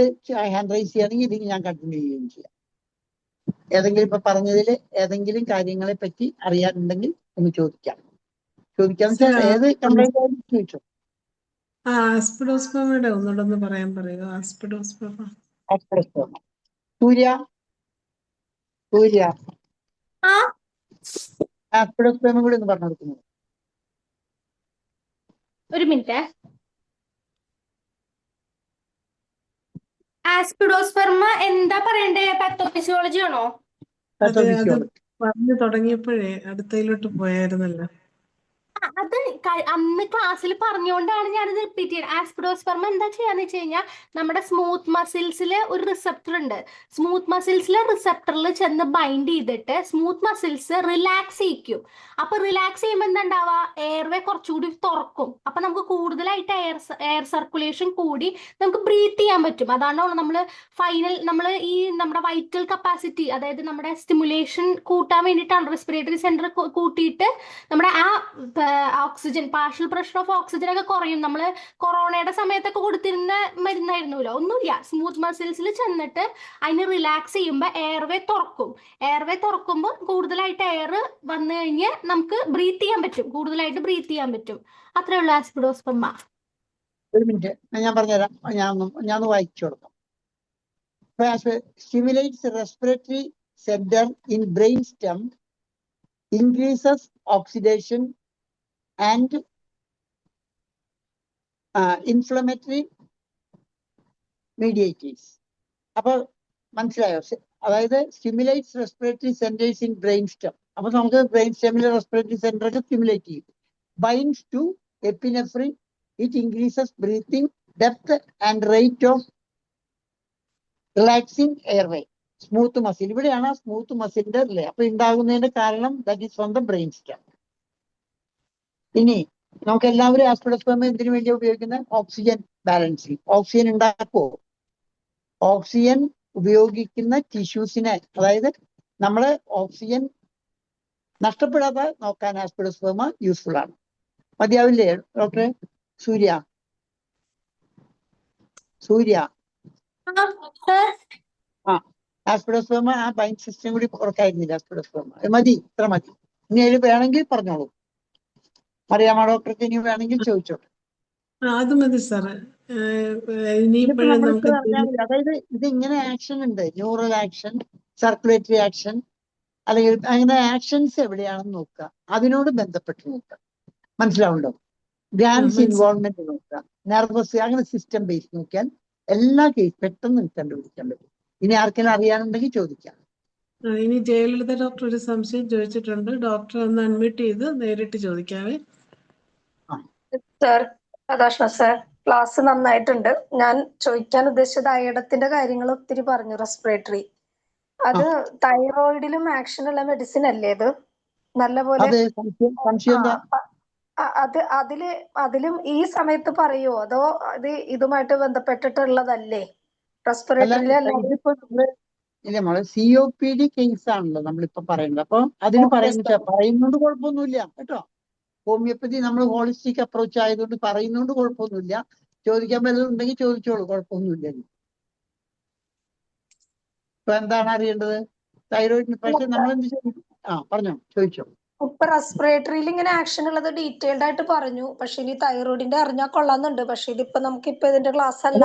ഹാൻഡ് റൈസ് ചെയ്യുകയാണെങ്കിൽ ഇതിന് ഞാൻ കണ്ടിന്യൂ ചെയ്യുകയും ചെയ്യാം. ഏതെങ്കിലും ഇപ്പൊ പറഞ്ഞതിൽ ഏതെങ്കിലും കാര്യങ്ങളെ പറ്റി അറിയാനുണ്ടെങ്കിൽ ഒന്ന് ചോദിക്കാന്ന് വെച്ചാൽ ഏത് കംപ്ലൈന്റ് ആയാലും ചോദിച്ചോ. ആസ്പിഡോസ്പെർമയുടെ ഒന്നുകൂടെ ഒന്ന് പറയാൻ പറയുമോ? ആസ്പിഡോസ്പെർമ, സൂര്യ ആ ആസ്പിഡോസ്പെർമ കൂടി ഒന്ന് പറഞ്ഞു കൊടുക്കുന്നു. ഒരു മിനിറ്റ്. ആസ്പിഡോസ്പെർമ എന്താ പറയണ്ടേ? പാത്തോഫിസിയോളജി ആണോ? പറഞ്ഞു തുടങ്ങിയപ്പോഴേ അടുത്തയിലോട്ട് പോയായിരുന്നല്ലോ. അത് അന്ന് ക്ലാസ്സിൽ പറഞ്ഞുകൊണ്ടാണ് ഞാനത് റിപ്പീറ്റ് ചെയ്യുന്നത്. ആസ്പിഡോസ്പെർമ എന്താ ചെയ്യാന്ന് വെച്ച് കഴിഞ്ഞാൽ നമ്മുടെ സ്മൂത്ത് മസിൽസിലെ ഒരു റിസപ്റ്റർ ഉണ്ട്. സ്മൂത്ത് മസിൽസിലെ റിസപ്റ്ററിൽ ചെന്ന് ബൈൻഡ് ചെയ്തിട്ട് സ്മൂത്ത് മസിൽസ് റിലാക്സ് ചെയ്യിക്കും. അപ്പൊ റിലാക്സ് ചെയ്യുമ്പോൾ എന്താ ഉണ്ടാവുക? എയർവേ കുറച്ചുകൂടി തുറക്കും. അപ്പൊ നമുക്ക് കൂടുതലായിട്ട് എയർ സർക്കുലേഷൻ കൂടി നമുക്ക് ബ്രീത്ത് ചെയ്യാൻ പറ്റും. അതാണ് നമ്മൾ ഈ നമ്മുടെ വൈറ്റൽ കപ്പാസിറ്റി, അതായത് നമ്മുടെ സ്റ്റിമുലേഷൻ കൂട്ടാൻ വേണ്ടിയിട്ടാണ് റെസ്പിറേറ്ററി സെന്റർ കൂട്ടിയിട്ട് നമ്മുടെ ആ oxygen, partial pressure of oxygen ഒക്കെ കുറയും. നമ്മൾ കൊറോണയുടെ സമയത്തൊക്കെ കൊടുത്തിരുന്ന മരുന്നായിരുന്നല്ലോ. ഒന്നുമില്ല, സ്മൂത്ത് മസിൽസിൽ ചെന്നിട്ട് അതിന് റിലാക്സ് ചെയ്യുമ്പോൾ എയർവേ തുറക്കും. എയർവേ തുറക്കുമ്പോൾ കൂടുതലായിട്ട് എയർ വന്നു കഴിഞ്ഞ് നമുക്ക് ബ്രീത്ത് ചെയ്യാൻ പറ്റും, കൂടുതലായിട്ട് ബ്രീത്ത് ചെയ്യാൻ പറ്റും. അത്രേ ഉള്ളൂ ആസ്പിഡോസ്പെർമ. ഒരു മിനിറ്റ് ഞാൻ പറഞ്ഞുതരാം. ഞാൻ വായിച്ചു കൊടുക്കാം. Stimulates respiratory center in brain stem, increases oxidation and inflammatory mediators. അപ്പൊ മനസ്സിലായോ? അതായത് stimulates respiratory centres in brain stem. അപ്പൊ നമുക്ക് ബ്രെയിൻ സ്റ്റെമിലെ റെസ്പിറേറ്ററി സെന്റർ ഒക്കെ സ്റ്റിമുലേറ്റ് ചെയ്യും. Binds to epinephrine, it increases breathing depth and rate of relaxing airway. Smooth muscle, ഇവിടെയാണ് smooth മസിലിന്റെ റിലേ. അപ്പൊ ഉണ്ടാകുന്നതിന്റെ കാരണം that is from the brain stem. ഇനി നമുക്ക് എല്ലാവരും ആസ്പിഡോസ്പെർമ എന്തിനു വേണ്ടി ഉപയോഗിക്കുന്നത്? Oxygen balancing. ഓക്സിജൻ ഉണ്ടാക്കുമോ? ഓക്സിജൻ ഉപയോഗിക്കുന്ന ടിഷ്യൂസിനെ, അതായത് നമ്മള് ഓക്സിജൻ നഷ്ടപ്പെടാതെ നോക്കാൻ ആസ്പിഡോസ്പെർമ യൂസ്ഫുൾ ആണ്. മതിയാവില്ലേ ഡോക്ടറെ? സൂര്യ ആ, ആസ്പിഡോസ്പെർമ ആ ബൈൻഡ് സിസ്റ്റം കൂടി ഉറക്കായിരുന്നില്ല. ആസ്പിഡോസ്പെർമ മതി, ഇത്ര മതി. ഇനി അതിൽ വേണമെങ്കിൽ പറഞ്ഞോളൂ. അറിയാമോ ഡോക്ടർക്ക്? ഇനി വേണമെങ്കിൽ ചോദിച്ചോളൂ. അത് മതി സാറ്. ഇതിപ്പോ ഇനിയിപ്പോഴും നമ്മളിപ്പോ നമുക്ക് പറഞ്ഞാൽ മതി. അതായത് ഇത് ഇങ്ങനെ ആക്ഷൻ ഉണ്ട്, ന്യൂറൽ ആക്ഷൻ, സർക്കുലേറ്ററി ആക്ഷൻ, അല്ലെങ്കിൽ അങ്ങനെ ആക്ഷൻസ് എവിടെയാണെന്ന് നോക്കുക, അതിനോട് ബന്ധപ്പെട്ട് നോക്കുക. മനസ്സിലാവുണ്ടോ? ഗ്രാൻസ് ഇൻവോൾവ്മെന്റ് നോക്കുക, നെർവസ്, അങ്ങനെ സിസ്റ്റം ബേസ് നോക്കിയാൽ എല്ലാ കേസ് പെട്ടെന്ന് കണ്ടുപിടിക്കാൻ പറ്റും. ഇനി ആർക്കെങ്കിലും അറിയാനുണ്ടെങ്കിൽ ചോദിക്കാം. ഇനി ജയലളിത ഡോക്ടർ ഒരു സംശയം ചോദിച്ചിട്ടുണ്ട്. ഡോക്ടർ ഒന്ന് അൺമ്യൂട്ട് ചെയ്ത് നേരിട്ട് ചോദിക്കാവേ. സർ, രാധാകൃഷ്ണ സർ, ക്ലാസ് നന്നായിട്ടുണ്ട്. ഞാൻ ചോദിക്കാൻ ഉദ്ദേശിച്ചത് അയഡത്തിന്റെ കാര്യങ്ങൾ ഒത്തിരി പറഞ്ഞു. റെസ്പിറേറ്ററി, അത് തൈറോയിഡിലും ആക്ഷൻ ഉള്ള മെഡിസിൻ അല്ലേ ഇത്? നല്ലപോലെ അതെ, സംശയം എന്താ? അതിലും ഈ സമയത്ത് പറയുമോ, അതോ അത് ഇതുമായിട്ട് ബന്ധപ്പെട്ടിട്ടുള്ളതല്ലേ? റെസ്പിറേറ്ററിയിലെ ഇതിപ്പോ നമ്മള് ഇല്ല, നമ്മള് COPD കേസ് ആണല്ലോ നമ്മളിപ്പോ പറയുന്നത്. അപ്പൊ അതിന് പറയുന്നോണ്ട് കുഴപ്പമൊന്നുമില്ല കേട്ടോ. ഹോമിയോപ്പതി നമ്മൾ ഹോളിസ്റ്റിക് അപ്രോച്ച് ആയതുകൊണ്ട് പറയുന്നോണ്ട് കുഴപ്പമൊന്നുമില്ല. ചോദിക്കാൻ വല്ലതും ഉണ്ടെങ്കിൽ ചോദിച്ചോളൂ, കുഴപ്പമൊന്നുമില്ല. ഇപ്പൊ എന്താണ് അറിയേണ്ടത്? തൈറോയിഡിന്. പക്ഷെ നമ്മൾ എന്ത് ചെയ്യും? പറഞ്ഞോ, ചോദിച്ചോ. ഇപ്പൊ റെസ്പിറേറ്ററിയിൽ ഇങ്ങനെ ആക്ഷൻ ഉള്ളത് ഡീറ്റെയിൽഡ് ആയിട്ട് പറഞ്ഞു. പക്ഷെ ഇനി തൈറോയിഡിന്റെ അറിഞ്ഞാൽ കൊള്ളാന്നുണ്ട്. പക്ഷെ ഇതിപ്പോ നമുക്ക് ഇപ്പൊ ഇതിന്റെ ക്ലാസ് അത്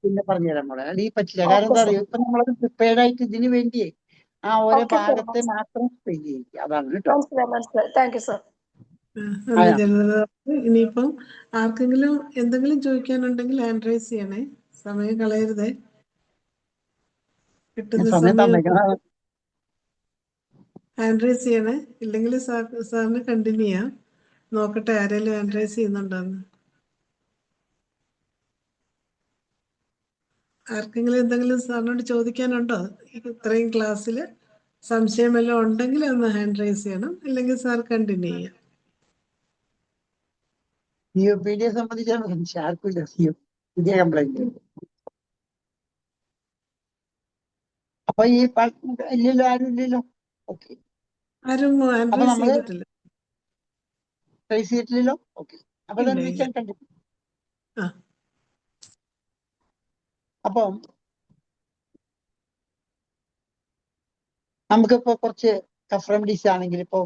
പിന്നെ പറഞ്ഞുതരാം മോളെ. അത് ഈ പറ്റില്ല. കാരണം എന്താ അറിയോ, ഇപ്പൊ നമ്മളത് പ്രിപ്പയർഡ് ആയിട്ട് ഇതിന് വേണ്ടിയേ ഓരോ ഭാഗത്തെ മാത്രം സ്പെയിൽ ചെയ്യിക്കുക. അതാണ് കേട്ടോ. മനസ്സിലായി. Thank you sir. ഇനിയിപ്പം ആർക്കെങ്കിലും എന്തെങ്കിലും ചോദിക്കാനുണ്ടെങ്കിൽ ഹാൻഡ് റൈസ് ചെയ്യണേ. സമയം കളയരുതേ. കിട്ടുന്ന സമയം ഹാൻഡ് റൈസ് ചെയ്യണേ. ഇല്ലെങ്കിൽ സാറിന് കണ്ടിന്യൂ ചെയ്യാം. നോക്കട്ടെ ആരെങ്കിലും ഹാൻഡ് റൈസ് ചെയ്യുന്നുണ്ടോന്ന്. ആർക്കെങ്കിലും എന്തെങ്കിലും സാറിനോട് ചോദിക്കാനുണ്ടോ? ഇത്രയും ക്ലാസ്സിൽ സംശയം വല്ലതും ഉണ്ടെങ്കിൽ ഒന്ന് ഹാൻഡ് റൈസ് ചെയ്യണം. ഇല്ലെങ്കിൽ സാർ കണ്ടിന്യൂ ചെയ്യാം. COPD സംബന്ധിച്ചാണ് സംശയം. ആർക്കില്ല ഇതേ കംപ്ലൈന്റ്. അപ്പൊ ഈ ഇല്ലല്ലോ, ആരും ഇല്ലല്ലോ. ഓക്കെ, ആരും ഹാൻഡ് അപ്പൊ റൈസ് നമ്മള് ചെയ്തിട്ടില്ല. ട്രേസ് ചെയ്തിട്ടില്ലല്ലോ. ഓക്കെ, അപ്പൊ then കണ്ടിന്യൂ. അപ്പം നമുക്കിപ്പോ കുറച്ച് കഫ് റെമഡീസ് ആണെങ്കിൽ ഇപ്പൊ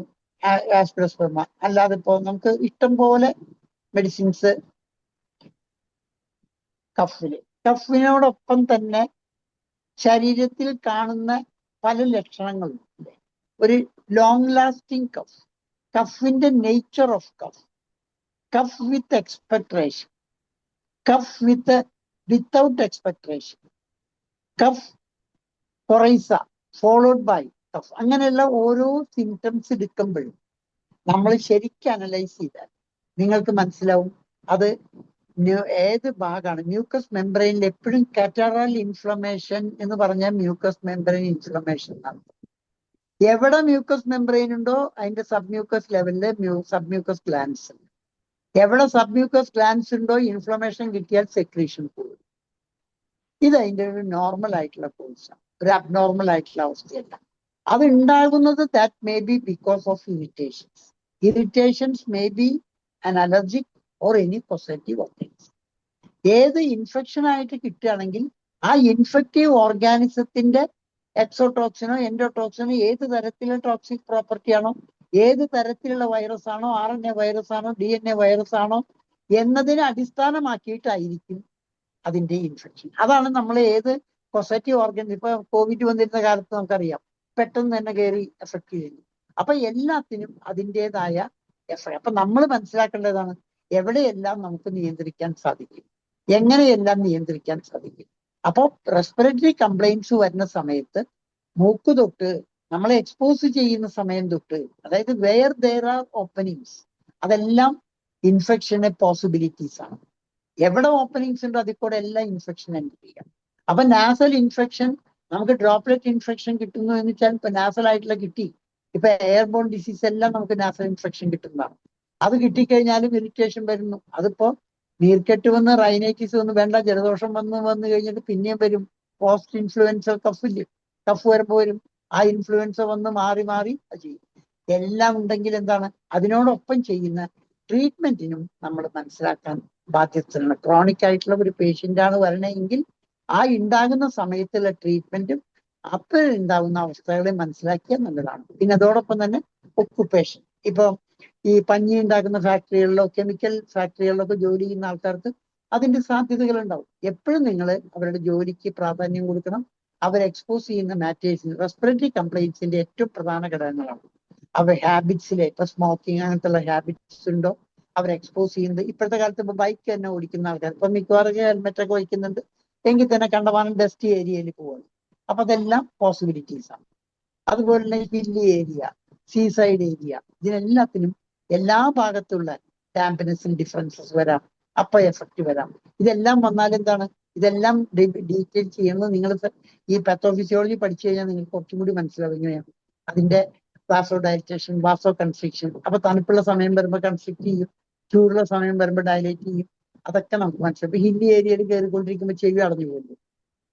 ആസ്പിഡോസ്പെർമ അല്ലാതെ ഇപ്പോ നമുക്ക് ഇഷ്ടം പോലെ മെഡിസിൻസ് കഫിനോടൊപ്പം തന്നെ ശരീരത്തിൽ കാണുന്ന പല ലക്ഷണങ്ങളുണ്ട്. ഒരു ലോങ് ലാസ്റ്റിംഗ് കഫിന്റെ nature of cough with expectoration, cough without expectoration, cough coryza followed by cough, അങ്ങനെയുള്ള ഓരോ സിംറ്റംസ് എടുക്കുമ്പോഴും നമ്മൾ ശരിക്കും അനലൈസ് ചെയ്താൽ നിങ്ങൾക്ക് മനസ്സിലാവും അത് ഏത് ഭാഗമാണ്. മ്യൂക്കസ് മെംബ്രെയിനിൽ എപ്പോഴും കാറ്ററാൽ ഇൻഫ്ലമേഷൻ എന്ന് പറഞ്ഞാൽ മ്യൂക്കസ് മെംബ്രെയിൻ ഇൻഫ്ലമേഷൻ ആണ്. എവിടെ മ്യൂക്കസ് മെംബ്രെയിൻ ഉണ്ടോ അതിന്റെ സബ്മ്യൂക്കസ് ലെവലില് സബ്മ്യൂക്കസ് ഗ്ലാൻസ് ഉണ്ട്. എവിടെ സബ്മ്യൂക്കസ് ഗ്ലാൻസ് ഉണ്ടോ ഇൻഫ്ലമേഷൻ കിട്ടിയാൽ സെക്രീഷൻ കൂടും. ഇത് അതിന്റെ ഒരു നോർമൽ ആയിട്ടുള്ള കോഴ്സാണ്, ഒരു അബ്നോർമൽ ആയിട്ടുള്ള അവസ്ഥയല്ല. അത് ഉണ്ടാകുന്നത് that may be because of irritations may be an allergic or any positive of things. ഏത് ഇൻഫെക്ഷൻ ആയിട്ട് കിട്ടുകയാണെങ്കിൽ ആ ഇൻഫെക്റ്റീവ് ഓർഗാനിസത്തിന്റെ എക്സോടോക്സിനോ എൻഡോടോക്സിനോ ഏത് തരത്തിലുള്ള ടോക്സിക് പ്രോപ്പർട്ടി ആണോ, ഏത് തരത്തിലുള്ള വൈറസ് ആണോ, RNA വൈറസ് ആണോ, DNA വൈറസ് ആണോ എന്നതിനെ അടിസ്ഥാനമാക്കിയിട്ടായിരിക്കും അതിന്റെ ഇൻഫെക്ഷൻ. അതാണ് നമ്മൾ ഏത് പോസിറ്റീവ് ഓർഗൻ, ഇപ്പൊ കോവിഡ് വന്നിരുന്ന കാലത്ത് നമുക്കറിയാം പെട്ടെന്ന് തന്നെ കയറി എഫക്ട് ചെയ്യുന്നു. അപ്പൊ എല്ലാത്തിനും അതിൻ്റെതായ എഫക്ട്. അപ്പൊ നമ്മൾ മനസ്സിലാക്കേണ്ടതാണ് എവിടെയെല്ലാം നമുക്ക് നിയന്ത്രിക്കാൻ സാധിക്കും, എങ്ങനെയെല്ലാം നിയന്ത്രിക്കാൻ സാധിക്കും. അപ്പോൾ റെസ്പിറേറ്ററി കംപ്ലൈൻസ് വരുന്ന സമയത്ത് മൂക്ക് തൊട്ട് നമ്മളെ എക്സ്പോസ് ചെയ്യുന്ന സമയം തൊട്ട്, അതായത് വെയർ ദെയർ ആർ ഓപ്പണിങ്സ്, അതെല്ലാം ഇൻഫെക്ഷന് പോസിബിലിറ്റീസ് ആണ്. എവിടെ ഓപ്പണിങ്സ് ഉണ്ടോ അതിൽ കൂടെ എല്ലാം ഇൻഫെക്ഷൻ എൻ്റർ ചെയ്യാം. അപ്പൊ നാസൽ ഇൻഫെക്ഷൻ, നമുക്ക് ഡ്രോപ്ലെറ്റ് ഇൻഫെക്ഷൻ കിട്ടുന്നു എന്ന് വെച്ചാൽ ഇപ്പൊ നാസൽ ആയിട്ടുള്ള കിട്ടി. ഇപ്പൊ എയർബോൺ ഡിസീസ് എല്ലാം നമുക്ക് നാസൽ ഇൻഫെക്ഷൻ കിട്ടുന്നതാണ്. അത് കിട്ടിക്കഴിഞ്ഞാലും ഇറിറ്റേഷൻ വരുന്നു. അതിപ്പോ നീർക്കെട്ട് വന്ന് റൈനൈറ്റിസ് വന്ന് വേണ്ട, ജലദോഷം വന്നു കഴിഞ്ഞിട്ട് പിന്നെയും വരും. പോസ്റ്റ് ഇൻഫ്ലുവൻസ കഫ് വരുമ്പോൾ വരും. ആ ഇൻഫ്ലുവൻസ വന്ന് മാറി മാറി അത് ചെയ്യും. എല്ലാം ഉണ്ടെങ്കിൽ എന്താണ് അതിനോടൊപ്പം ചെയ്യുന്ന ട്രീറ്റ്മെന്റിനും നമ്മൾ മനസ്സിലാക്കാൻ ബാധ്യസ്ഥരാണ്. ക്രോണിക് ആയിട്ടുള്ള ഒരു പേഷ്യന്റ് ആണ് വരണമെങ്കിൽ ആ ഉണ്ടാകുന്ന സമയത്തുള്ള ട്രീറ്റ്മെന്റും അപ്പോഴുണ്ടാകുന്ന അവസ്ഥകളെ മനസ്സിലാക്കിയാൽ നല്ലതാണ്. പിന്നെ അതോടൊപ്പം തന്നെ ഒക്കുപേഷൻ, ഇപ്പൊ ഈ പഞ്ഞി ഉണ്ടാക്കുന്ന ഫാക്ടറികളിലോ കെമിക്കൽ ഫാക്ടറികളിലൊക്കെ ജോലി ചെയ്യുന്ന ആൾക്കാർക്ക് അതിന്റെ സാധ്യതകൾ ഉണ്ടാവും. എപ്പോഴും നിങ്ങൾ അവരുടെ ജോലിക്ക് പ്രാധാന്യം കൊടുക്കണം. അവർ എക്സ്പോസ് ചെയ്യുന്ന മാറ്റേഴ്സിന് റെസ്പിറേറ്ററി കംപ്ലൈൻസിന്റെ ഏറ്റവും പ്രധാന ഘടകങ്ങളാണ്. അവർ ഹാബിറ്റ്സിലെ ഇപ്പൊ സ്മോക്കിംഗ് അങ്ങനത്തെ ഹാബിറ്റ്സ് ഉണ്ടോ അവർ എക്സ്പോസ് ചെയ്യുന്നത്. ഇപ്പോഴത്തെ കാലത്ത് ഇപ്പൊ ബൈക്ക് തന്നെ ഓടിക്കുന്ന ആൾക്കാർ ഇപ്പൊ മിക്കവാറും ഹെൽമെറ്റ് ഒക്കെ വയ്ക്കുന്നുണ്ട്, എങ്കിൽ തന്നെ കണ്ടമാനം ഡസ്റ്റി ഏരിയയിൽ പോവാണ്. അപ്പൊ അതെല്ലാം പോസിബിലിറ്റീസ് ആണ്. അതുപോലെ തന്നെ ഹില്ലി ഏരിയ, സീസൈഡ് ഏരിയ, ഇതിനെല്ലാത്തിനും എല്ലാ ഭാഗത്തുള്ള ഡാംപിനെസിൽ ഡിഫറൻസസ് വരാം, അപ്പൊ എഫക്റ്റ് വരാം. ഇതെല്ലാം വന്നാൽ എന്താണ്, ഇതെല്ലാം ഡീറ്റെയിൽ ചെയ്യുന്നത് നിങ്ങൾ ഈ പാത്തോഫിസിയോളജി പഠിച്ചു കഴിഞ്ഞാൽ നിങ്ങൾക്ക് കുറച്ചും കൂടി മനസ്സിലാവും എങ്ങനെയാണ് അതിന്റെ വാസോ ഡയറ്റേഷൻ, വാസോ കൺസ്ട്രിക്ഷൻ. അപ്പൊ തണുപ്പുള്ള സമയം വരുമ്പോൾ കൺസ്ട്രിക്ട് ചെയ്യും, ചൂടുള്ള സമയം വരുമ്പോൾ ഡയലേറ്റ് ചെയ്യും. അതൊക്കെ നമുക്ക് മനസ്സിലാവും. ഇപ്പൊ ഹില്ലി ഏരിയയിൽ കയറിക്കൊണ്ടിരിക്കുമ്പോൾ ചെവി അടഞ്ഞു പോകുന്നു,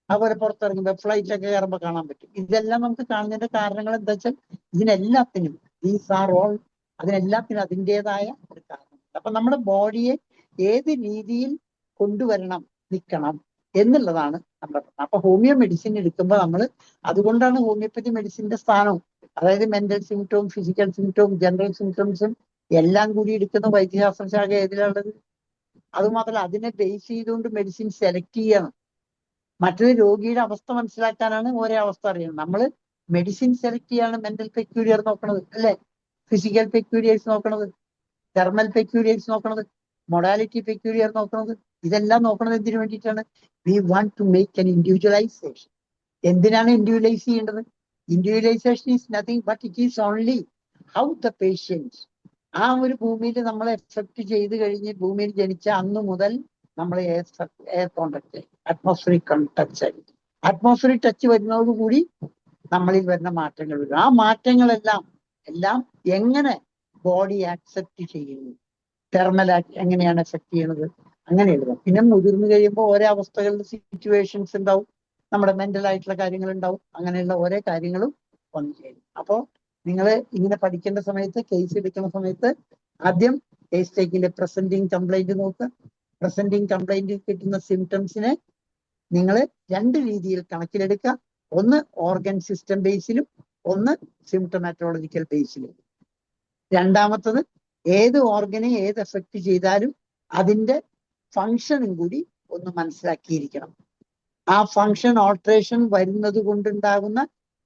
അതുപോലെ പുറത്തിറങ്ങുമ്പോൾ ഫ്ലൈറ്റിലൊക്കെ കയറുമ്പോൾ കാണാൻ പറ്റും. ഇതെല്ലാം നമുക്ക് കാണുന്നതിന്റെ കാരണങ്ങൾ എന്താ വെച്ചാൽ ഇതിനെല്ലാത്തിനും ദീസ് ആർ ഓൾ അതിനെല്ലാത്തിനും അതിൻ്റെതായ ഒരു കാരണം. അപ്പൊ നമ്മുടെ ബോഡിയെ ഏത് രീതിയിൽ കൊണ്ടുവരണം, നിൽക്കണം എന്നുള്ളതാണ് നമ്മുടെ പ്രശ്നം. അപ്പൊ ഹോമിയോ മെഡിസിൻ എടുക്കുമ്പോൾ നമ്മൾ അതുകൊണ്ടാണ് ഹോമിയോപ്പതി മെഡിസിന്റെ സ്ഥാനവും, അതായത് മെന്റൽ സിംറ്റവും ഫിസിക്കൽ സിംറ്റവും ജനറൽ സിംറ്റംസും എല്ലാം കൂടി എടുക്കുന്ന വൈദ്യശാസ്ത്ര ശാഖ ഏതിലുള്ളത്. അതുമാത്രമല്ല അതിനെ ബേസ് ചെയ്തുകൊണ്ട് മെഡിസിൻ സെലക്ട് ചെയ്യണം. മറ്റൊരു രോഗിയുടെ അവസ്ഥ മനസ്സിലാക്കാനാണ് ഓരോ അവസ്ഥ അറിയുന്നത്. നമ്മൾ മെഡിസിൻ സെലക്ട് ചെയ്യാണ് മെന്റൽ പെക്യൂരിയർ നോക്കണത്, അല്ലെ? ഫിസിക്കൽ പെക്യൂരിയേഴ്സ് നോക്കണത്, തെർമൽ പെക്യൂരിയേഴ്സ് നോക്കണത്, മൊഡാലിറ്റി പെക്യൂരിയർ നോക്കണത്. ഇതെല്ലാം നോക്കണത് എന്തിനു വേണ്ടിയിട്ടാണ്? We want to make an individualisation. എന്തിനാണ് ഇൻഡിവിജ്വലൈസ് ചെയ്യേണ്ടത്? Individualisation is nothing but it is only how the patients ആ ഒരു ഭൂമിയിൽ നമ്മളെ എഫക്ട് ചെയ്ത് കഴിഞ്ഞ് ഭൂമിയിൽ ജനിച്ച അന്ന് മുതൽ നമ്മൾ air contact, atmospheric touch, atmospheric touch വരുന്നതോടുകൂടി നമ്മളിൽ വരുന്ന മാറ്റങ്ങൾ വരും. ആ മാറ്റങ്ങളെല്ലാം എങ്ങനെ ബോഡി ആക്സെപ്റ്റ് ചെയ്യുന്നു, തെർമൽ എങ്ങനെയാണ് എഫക്ട് ചെയ്യുന്നത്, അങ്ങനെ എഴുതാം. പിന്നെ മുതിർന്നു കഴിയുമ്പോൾ ഓരോ അവസ്ഥകളിൽ സിറ്റുവേഷൻസ് ഉണ്ടാവും, നമ്മുടെ മെന്റൽ ആയിട്ടുള്ള കാര്യങ്ങൾ ഉണ്ടാവും, അങ്ങനെയുള്ള ഓരോ കാര്യങ്ങളും വന്നു ചേരും. അപ്പോൾ നിങ്ങൾ ഇങ്ങനെ പഠിക്കേണ്ട സമയത്ത്, കേസ് എടുക്കുന്ന സമയത്ത് ആദ്യം കേസ് ടേക്കിന്റെ പ്രസന്റിങ് കംപ്ലൈന്റ് നോക്കുക. പ്രസന്റിങ് കംപ്ലൈന്റ് കിട്ടുന്ന സിംറ്റംസിനെ നിങ്ങൾ രണ്ട് രീതിയിൽ കണക്കിലെടുക്കുക. ഒന്ന് ഓർഗൻ സിസ്റ്റം ബേസിലും ഒന്ന് സിംറ്റമാറ്റോളജിക്കൽ ബേസിലും. രണ്ടാമത്തത് ഏത് ഓർഗനെ ഏത് എഫക്ട് ചെയ്താലും അതിന്റെ ഫങ്ഷനും കൂടി ഒന്ന് മനസ്സിലാക്കിയിരിക്കണം. ആ ഫങ്ഷൻ ഓൾട്രേഷൻ വരുന്നത് കൊണ്ടുണ്ടാകുന്ന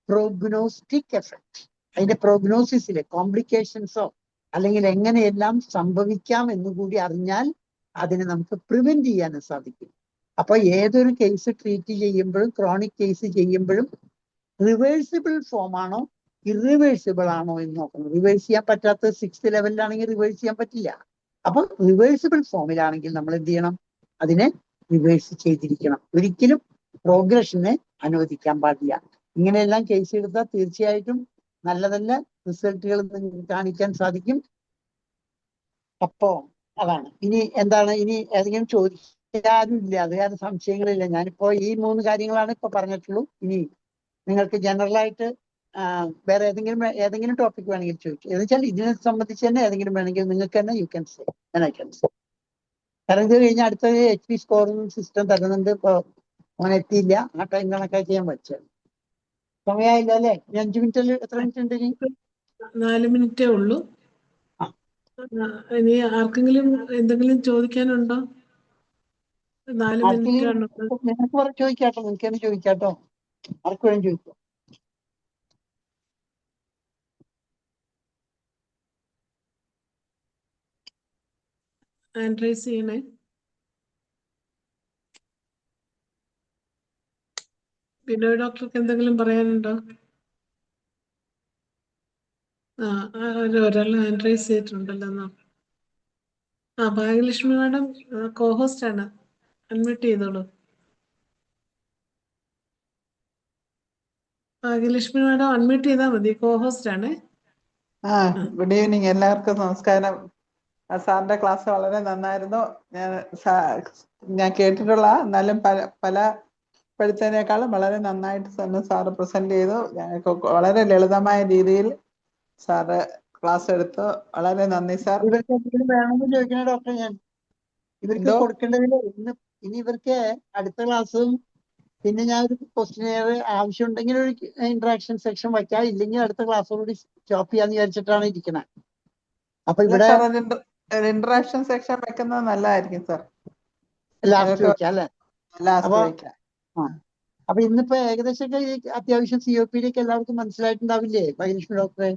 പ്രോഗ്നോസ്റ്റിക് എഫക്ട്, അതിന്റെ പ്രോഗ്നോസിസിലെ കോംപ്ലിക്കേഷൻസോ അല്ലെങ്കിൽ എങ്ങനെയെല്ലാം സംഭവിക്കാം എന്നുകൂടി അറിഞ്ഞാൽ അതിനെ നമുക്ക് പ്രിവെന്റ് ചെയ്യാനും സാധിക്കും. അപ്പൊ ഏതൊരു കേസ് ട്രീറ്റ് ചെയ്യുമ്പോഴും, ക്രോണിക് കേസ് ചെയ്യുമ്പോഴും റിവേഴ്സിബിൾ ഫോം ആണോ ഇറിവേഴ്സിബിൾ ആണോ എന്ന് നോക്കണം. റിവേഴ്സ് ചെയ്യാൻ പറ്റാത്ത 6th ലെവലിലാണെങ്കിൽ റിവേഴ്സ് ചെയ്യാൻ പറ്റില്ല. അപ്പൊ റിവേഴ്സിബിൾ ഫോമിലാണെങ്കിൽ നമ്മൾ എന്ത് ചെയ്യണം? അതിനെ റിവേഴ്സ് ചെയ്തിരിക്കണം. ഒരിക്കലും പ്രോഗ്രഷനെ അനുവദിക്കാൻ പാടില്ല. ഇങ്ങനെയെല്ലാം കേസ് എടുത്താൽ തീർച്ചയായിട്ടും നല്ല നല്ല റിസൾട്ടുകൾ നിങ്ങൾക്ക് കാണിക്കാൻ സാധിക്കും. അപ്പോ അതാണ്. ഇനി എന്താണ്, ഇനി ഏതെങ്കിലും ചോദിക്കാനും ഇല്ല, അത് കാരണം സംശയങ്ങളില്ല. ഞാനിപ്പോ ഈ 3 കാര്യങ്ങളാണ് ഇപ്പൊ പറഞ്ഞിട്ടുള്ളൂ. ഇനി നിങ്ങൾക്ക് ജനറലായിട്ട് വേറെ ഏതെങ്കിലും ടോപ്പിക് വേണമെങ്കിൽ ചോദിച്ചു. എന്ന് വെച്ചാൽ ഇതിനെ സംബന്ധിച്ച് തന്നെ ഏതെങ്കിലും വേണമെങ്കിൽ നിങ്ങൾക്ക് തന്നെ you can say, I can say. കാരണം ഇത് കഴിഞ്ഞാൽ അടുത്ത HP സ്കോറിംഗ് സിസ്റ്റം തരുന്നുണ്ട്. ഇപ്പൊ അങ്ങനെ എത്തിയില്ല, ആ ടൈം കണക്കാക്കി ചെയ്യാൻ പറ്റും. സമയമായില്ല അല്ലേ? 5 മിനിറ്റിൽ എത്ര മിനിറ്റ് ഉണ്ട് ഇനി? 4 മിനിറ്റേ ഉള്ളൂ. ഇനി ആർക്കെങ്കിലും എന്തെങ്കിലും ചോദിക്കാനുണ്ടോ? 4 മിനിറ്റ് ആണ്. നിനക്ക് പറഞ്ഞ് ചോദിക്കാട്ടോ, നിങ്ങൾക്ക് തന്നെ ചോദിക്കാട്ടോ, ആർക്ക് വേണം ചോദിക്കാം. ഹാൻഡ് റൈസ് ചെയ്യണേ. ബിനോയ് ഡോക്ടർക്ക് എന്തെങ്കിലും പറയാനുണ്ടോ? ഒരാൾ ഹാൻഡ് റൈസ് ചെയ്തിട്ടുണ്ടല്ലോ. ഭാഗ്യലക്ഷ്മി മാഡം കോഹോസ്റ്റ് ആണ്, അൺമ്യൂട്ട് ചെയ്തോളൂ. ഭാഗ്യലക്ഷ്മി മാഡം അൺമ്യൂട്ട് ചെയ്താൽ മതി, കോഹോസ്റ്റ് ആണ്. ഗുഡ് ഈവനിങ്, എല്ലാവർക്കും നമസ്കാരം. സാറിന്റെ ക്ലാസ് വളരെ നന്നായിരുന്നു. ഞാൻ കേട്ടിട്ടുള്ള എന്നാലും പല പഠിച്ചതിനേക്കാളും വളരെ നന്നായിട്ട് തന്നെ സാറ് പ്രസന്റ് ചെയ്തു. ഞങ്ങൾക്ക് വളരെ ലളിതമായ രീതിയിൽ സാറ് ക്ലാസ് എടുത്തു. വളരെ നന്ദി സാർ. ഇവർക്ക് എന്തെങ്കിലും വേണമെന്ന് ചോദിക്കണ ഡോക്ടർ ഞാൻ. ഇവർക്ക് എന്തോ? കൊടുക്കേണ്ടതിൽ ഇനി ഇവർക്ക് അടുത്ത ക്ലാസ്സും പിന്നെ ഞാൻ ഒരു ക്വസ്റ്റിനെയർ ആവശ്യമുണ്ടെങ്കിൽ ഒരു ഇന്ററാക്ഷൻ സെക്ഷൻ വയ്ക്കാം, ഇല്ലെങ്കിൽ അടുത്ത ക്ലാസ്സോടുകൂടി സ്റ്റോപ്പ് ചെയ്യാന്ന് വിചാരിച്ചിട്ടാണ് ഇരിക്കണേ. അപ്പൊ ഇവിടെ സാർ ഒരു ഇന്ററാക്ഷൻ സെക്ഷൻ വെക്കുന്നത് നല്ലതായിരിക്കും സാർ. ലാസ്റ്റ് വെക്കാം അല്ലെ? ലാസ്റ്റ് അപ്പൊ വെക്കാം. അപ്പൊ ഇന്നിപ്പോ ഏകദേശം അത്യാവശ്യം COPD ഒക്കെ എല്ലാവർക്കും മനസ്സിലായിട്ടുണ്ടാവില്ലേ മഹേശ്വരി ഡോക്ടറെ?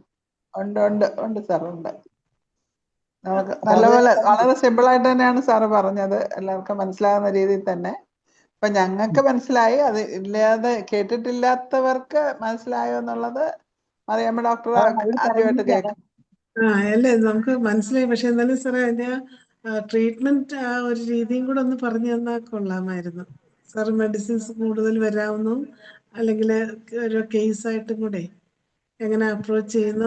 ഉണ്ട് സാർ, ഉണ്ട്. നമുക്ക് നല്ലപോലെ വളരെ സിമ്പിൾ ആയിട്ട് തന്നെയാണ് സാറ് പറഞ്ഞത്, എല്ലാവർക്കും മനസ്സിലാകുന്ന രീതിയിൽ തന്നെ. ഇപ്പൊ ഞങ്ങൾക്ക് മനസ്സിലായി, അത് ഇല്ലാതെ കേട്ടിട്ടില്ലാത്തവർക്ക് മനസ്സിലായോ എന്നുള്ളത് മറിയാമ്മ ഡോക്ടർ ആദ്യമായിട്ട് കേൾക്കും. അല്ലേ, നമുക്ക് മനസ്സിലായി. പക്ഷെ എന്നാലും സാറേ അതിന്റെ ട്രീറ്റ്മെന്റ് ആ ഒരു രീതിയും കൂടെ ഒന്ന് പറഞ്ഞു തന്നാൽ കൊള്ളാമായിരുന്നു സാർ. മെഡിസിൻസ് കൂടുതൽ വരാവുന്നു അല്ലെങ്കിൽ ഒരു കേസായിട്ടും കൂടെ എങ്ങനെ അപ്രോച്ച് ചെയ്യുന്നു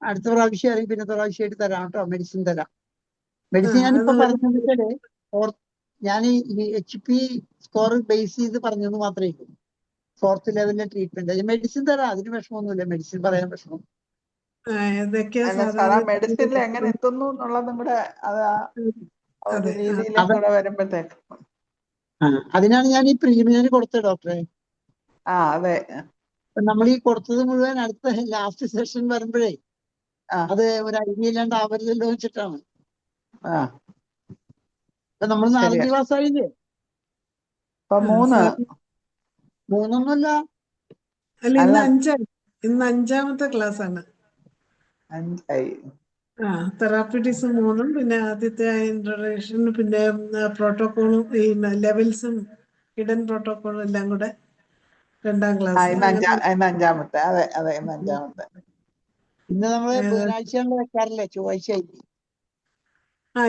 അടുത്ത പ്രാവശ്യം അല്ലെങ്കിൽ പിന്നത്തെ പ്രാവശ്യമായിട്ട് തരാം കേട്ടോ. മെഡിസിൻ തരാം. മെഡിസിൻ ഞാനിപ്പോ അത് പറഞ്ഞത് വെച്ചാല് ഞാൻ ഈ HP സ്കോർ ബേസ് ചെയ്ത് പറഞ്ഞത് മാത്രമേ ഉള്ളൂ. 4th ലെവലിലെ ട്രീറ്റ്മെന്റ് മെഡിസിൻ തരാം, അതിന് വിഷമമൊന്നുമില്ല. മെഡിസിൻ പറയാൻ വിഷമം. ഏതൊക്കെയാ സാർ സാധാരണ മെഡിസിനിൽ എങ്ങനെ എത്തുന്നു എന്നുള്ളതും കൂടെ അത് ആ ഒരു അതെ, രീതിയിലും കൂടെ വരുമ്പോഴത്തേക്ക്. അതിനാണ് ഞാൻ ഈ പ്രീമിയർ കൊടുത്തത് ഡോക്ടറെ. അതെ. നമ്മൾ ഈ കൊടുത്തത് മുഴുവൻ അടുത്ത ലാസ്റ്റ് സെഷൻ വരുമ്പോഴേ അത് ഒരു ഐഡിയ ഇല്ലാണ്ട് ആവരുതല്ലോ വെച്ചിട്ടാണ്. ഇപ്പൊ നമ്മൾ 4 ക്ലാസ് ആയില്ലേ? ഇപ്പൊ 3 മൂന്നൊന്നുമല്ല. അല്ല, ഇന്ന് 5ാമത്തെ ക്ലാസ് ആണ്. 5ആയി. തെറാപ്യൂട്ടിക്സ് 3, പിന്നെ ആദ്യത്തെ ഇൻട്രൊഡക്ഷൻ, പിന്നെ പ്രോട്ടോക്കോളും ഈ ലെവൽസും ഹിഡൻ പ്രോട്ടോക്കോളും എല്ലാം കൂടെ 2ാം ക്ലാസ്. ഇന്ന് 5ാമത്തെ. അതെ ഇന്ന് 5ാമത്തെ. ഇന്ന് നമ്മള് ബുധനാഴ്ചയാണ് വെക്കാറില്ലേ? ചൊവ്വാഴ്ച ആയി.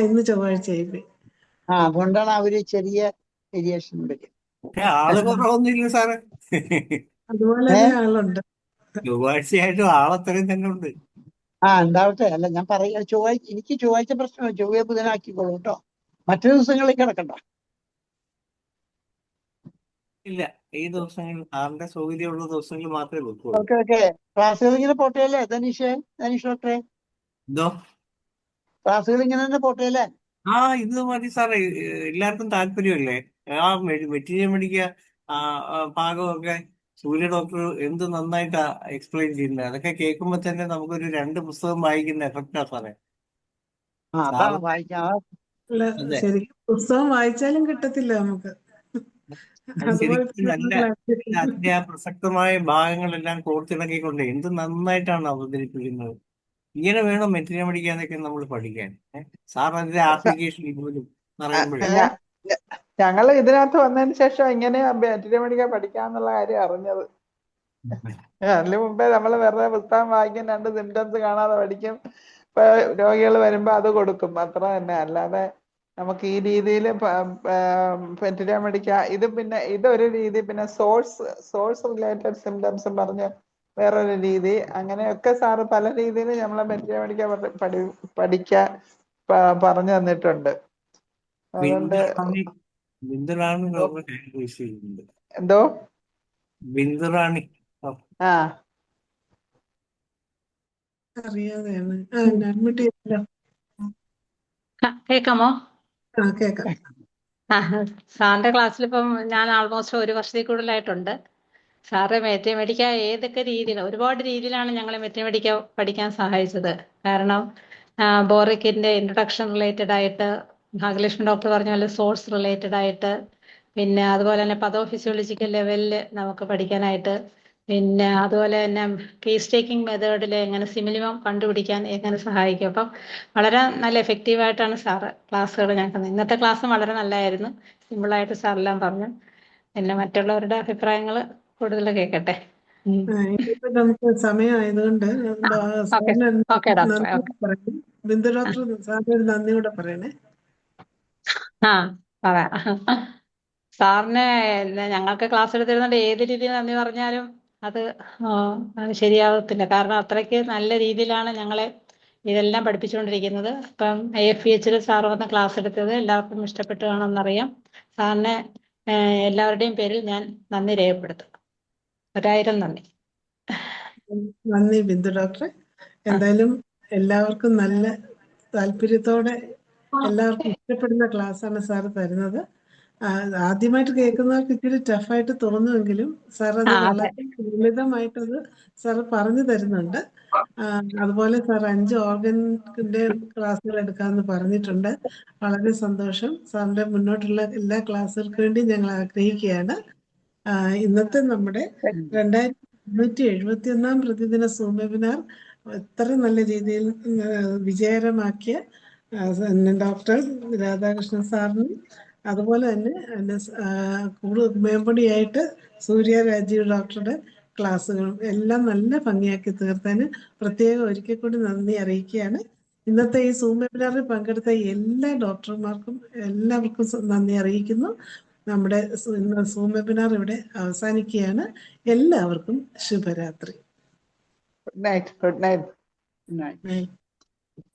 ഇന്ന് ചൊവ്വാഴ്ച ആയി. അതുകൊണ്ടാണ് ആ ഒരു ചെറിയ വേരിയേഷൻ വരും. ആള് കുറവൊന്നുമില്ല സാറ്. അതുപോലെ തന്നെ ആളുണ്ട്. ചൊവ്വാഴ്ചയായിട്ടും ആളത്രയും തന്നെ ഉണ്ട്. ഉണ്ടാവട്ടെ. അല്ല ഞാൻ പറയാ, എനിക്ക് ചൊവ്വാഴ്ച പ്രശ്നമില്ല. ചൊവ്വ ബുധനാക്കിക്കോളൂ കേട്ടോ. മറ്റു ദിവസങ്ങളിൽ കിടക്കണ്ട. ഇല്ല, ഈ ദിവസങ്ങളിൽ സാറിന്റെ സൗകര്യമുള്ള ദിവസങ്ങളിൽ മാത്രമേ വെക്കുള്ളൂ. ഓക്കെ. ക്ലാസ്സുകൾ ഇങ്ങനെ പോട്ടെയല്ലേ ധനീഷ് ഡോക്ടറെ? എന്തോ? ക്ലാസ്സുകൾ ഇങ്ങനെ തന്നെ പോട്ടെയല്ലേ? ഇത് മതി സാറേ. എല്ലാവർക്കും താല്പര്യമല്ലേ ആ മെറ്റീരിയൽ മേടിക്കുക. പാകമൊക്കെ സൂര്യ ഡോക്ടർ എന്ത് നന്നായിട്ടാ എക്സ്പ്ലെയിൻ ചെയ്യുന്നത്. അതൊക്കെ കേൾക്കുമ്പോ തന്നെ നമുക്കൊരു 2 പുസ്തകം വായിക്കുന്ന എഫക്റ്റാ സാറേ. അതാണ് വായിക്കാം. ശരിക്കും പുസ്തകം വായിച്ചാലും കിട്ടത്തില്ല നമുക്ക്. ശരിക്കും അതിന്റെ ആ പ്രസക്തമായ ഭാഗങ്ങളെല്ലാം കോർത്തിണക്കിക്കൊണ്ട് എന്ത് നന്നായിട്ടാണ് അവതരിപ്പിക്കുന്നത്. ഇങ്ങനെ വേണം മെറ്റീരിയൽ പഠിക്കാനൊക്കെ നമ്മൾ പഠിക്കാൻ. സാർ അതിന്റെ ആപ്ലിക്കേഷൻ പോലും പറയുമ്പോഴേ. ഞങ്ങൾ ഇതിനകത്ത് വന്നതിന് ശേഷം ഇങ്ങനെ മെറ്റീരിയൽ പഠിക്കാൻ പഠിക്കാന്നുള്ള കാര്യം അറിഞ്ഞത്. അതിന് മുമ്പേ നമ്മൾ വെറുതെ പുസ്തകം വായിക്കും, 2 സിംറ്റംസ് കാണാതെ പഠിക്കും. ഇപ്പൊ രോഗികൾ വരുമ്പോ അത് കൊടുക്കും, അത്ര തന്നെ. അല്ലാതെ നമുക്ക് ഈ രീതിയിൽ മെറ്റീരിയൽ പഠിക്കാം. പിന്നെ ഇതൊരു രീതി. പിന്നെ സോഴ്സ് റിലേറ്റഡ് സിംറ്റംസും പറഞ്ഞ് വേറൊരു രീതി. അങ്ങനെയൊക്കെ സാറ് പല രീതിയിൽ നമ്മളെ മെറ്റീരിയൽ പഠിക്കാൻ പറഞ്ഞു തന്നിട്ടുണ്ട്. അതുകൊണ്ട് എന്തോ ബിന്ദുറാണി അറിയാതെയാണ് അഡ്മിറ്റ് ചെയ്തല്ലോ. കേൾക്കാമോ? കേൾക്കാം. സാറിന്റെ ക്ലാസ്സിൽ ഇപ്പം ഞാൻ ആൾമോസ്റ്റ് 1 വർഷത്തിൽ കൂടുതലായിട്ടുണ്ട്. സാറ് മാത്തമാറ്റിക്ക ഏതൊക്കെ രീതിയിൽ, ഒരുപാട് രീതിയിലാണ് ഞങ്ങളെ മാത്തമാറ്റിക്ക പഠിക്കാൻ സഹായിച്ചത്. കാരണം ബോറിക്കിന്റെ ഇൻട്രൊഡക്ഷൻ റിലേറ്റഡ് ആയിട്ട്, ഭാഗ്യലക്ഷ്മി ഡോക്ടർ പറഞ്ഞ പോലെ സോഴ്സ് റിലേറ്റഡ് ആയിട്ട്, പിന്നെ അതുപോലെ തന്നെ പതോഫിസിയോളജിക്കൽ ലെവലിൽ നമുക്ക് പഠിക്കാനായിട്ട്, പിന്നെ അതുപോലെ തന്നെ കേസ് ടേക്കിംഗ് മെത്തേഡിൽ എങ്ങനെ സിമിലിമം കണ്ടുപിടിക്കാൻ എങ്ങനെ സഹായിക്കും. അപ്പം വളരെ നല്ല എഫക്റ്റീവായിട്ടാണ് സാറ് ക്ലാസ്സുകൾ ഞങ്ങൾക്ക്. ഇന്നത്തെ ക്ലാസ്സും വളരെ നല്ലതായിരുന്നു. സിമ്പിളായിട്ട് സാറെല്ലാം പറഞ്ഞു. പിന്നെ മറ്റുള്ളവരുടെ അഭിപ്രായങ്ങൾ കൂടുതൽ കേൾക്കട്ടെ. ഇനിയിപ്പോ നമുക്ക് സമയമായതുകൊണ്ട് ബിന്ദു ഡോക്ടർ സാറിന് ഒരു നന്ദി കൂടെ പറയണേ. പറയാം. സാറിന് ഞങ്ങൾക്ക് ക്ലാസ് എടുത്തിരുന്നുണ്ട് ഏത് രീതിയിൽ നന്ദി പറഞ്ഞാലും അത് ശരിയാവത്തില്ല. കാരണം അത്രയ്ക്ക് നല്ല രീതിയിലാണ് ഞങ്ങളെ ഇതെല്ലാം പഠിപ്പിച്ചുകൊണ്ടിരിക്കുന്നത്. ഇപ്പം AFEH സാർ വന്ന് ക്ലാസ് എടുത്തത് എല്ലാവർക്കും ഇഷ്ടപ്പെട്ടു കാണുമെന്നറിയാം. സാറിന് എല്ലാവരുടെയും പേരിൽ ഞാൻ നന്ദി രേഖപ്പെടുത്തും. 1000 നന്ദി. നന്ദി ബിന്ദു ഡോക്ടറെ. എന്തായാലും എല്ലാവർക്കും നല്ല താല്പര്യത്തോടെ എല്ലാവർക്കും ഇഷ്ടപ്പെടുന്ന ക്ലാസ്സാണ് സാർ തരുന്നത്. ആദ്യമായിട്ട് കേൾക്കുന്നവർക്ക് ഇച്ചിരി ടഫായിട്ട് തോന്നുമെങ്കിലും സാർ അത് വളരെ ലളിതമായിട്ടത് സാർ പറഞ്ഞു തരുന്നുണ്ട്. അതുപോലെ സാർ 5 ഓർഗന്റെ ക്ലാസ്സുകൾ എടുക്കാമെന്ന് പറഞ്ഞിട്ടുണ്ട്. വളരെ സന്തോഷം. സാറിന്റെ മുന്നോട്ടുള്ള എല്ലാ ക്ലാസ്സുകൾക്ക് വേണ്ടി ഞങ്ങൾ ആഗ്രഹിക്കുകയാണ്. ഇന്നത്തെ നമ്മുടെ 2271 പ്രതിദിന സൂം വെബിനാർ എത്ര നല്ല രീതിയിൽ വിജയകരമാക്കിയ ഡോക്ടർ രാധാകൃഷ്ണൻ സാറിനും അതുപോലെ തന്നെ കൂടുതൽ മേമ്പടിയായിട്ട് സൂര്യ രാജീവ് ഡോക്ടറുടെ ക്ലാസ്സുകളും എല്ലാം നല്ല ഭംഗിയാക്കി തീർത്തതിന് പ്രത്യേകം ഒരിക്കൽ കൂടി നന്ദി അറിയിക്കുകയാണ്. ഇന്നത്തെ ഈ സൂം വെബിനാറിൽ പങ്കെടുത്ത എല്ലാ ഡോക്ടർമാർക്കും എല്ലാവർക്കും നന്ദി അറിയിക്കുന്നു. നമ്മുടെ സൂം വെബിനാർ ഇവിടെ അവസാനിക്കുകയാണ്. എല്ലാവർക്കും ശുഭരാത്രി. Good night. നന്നായി.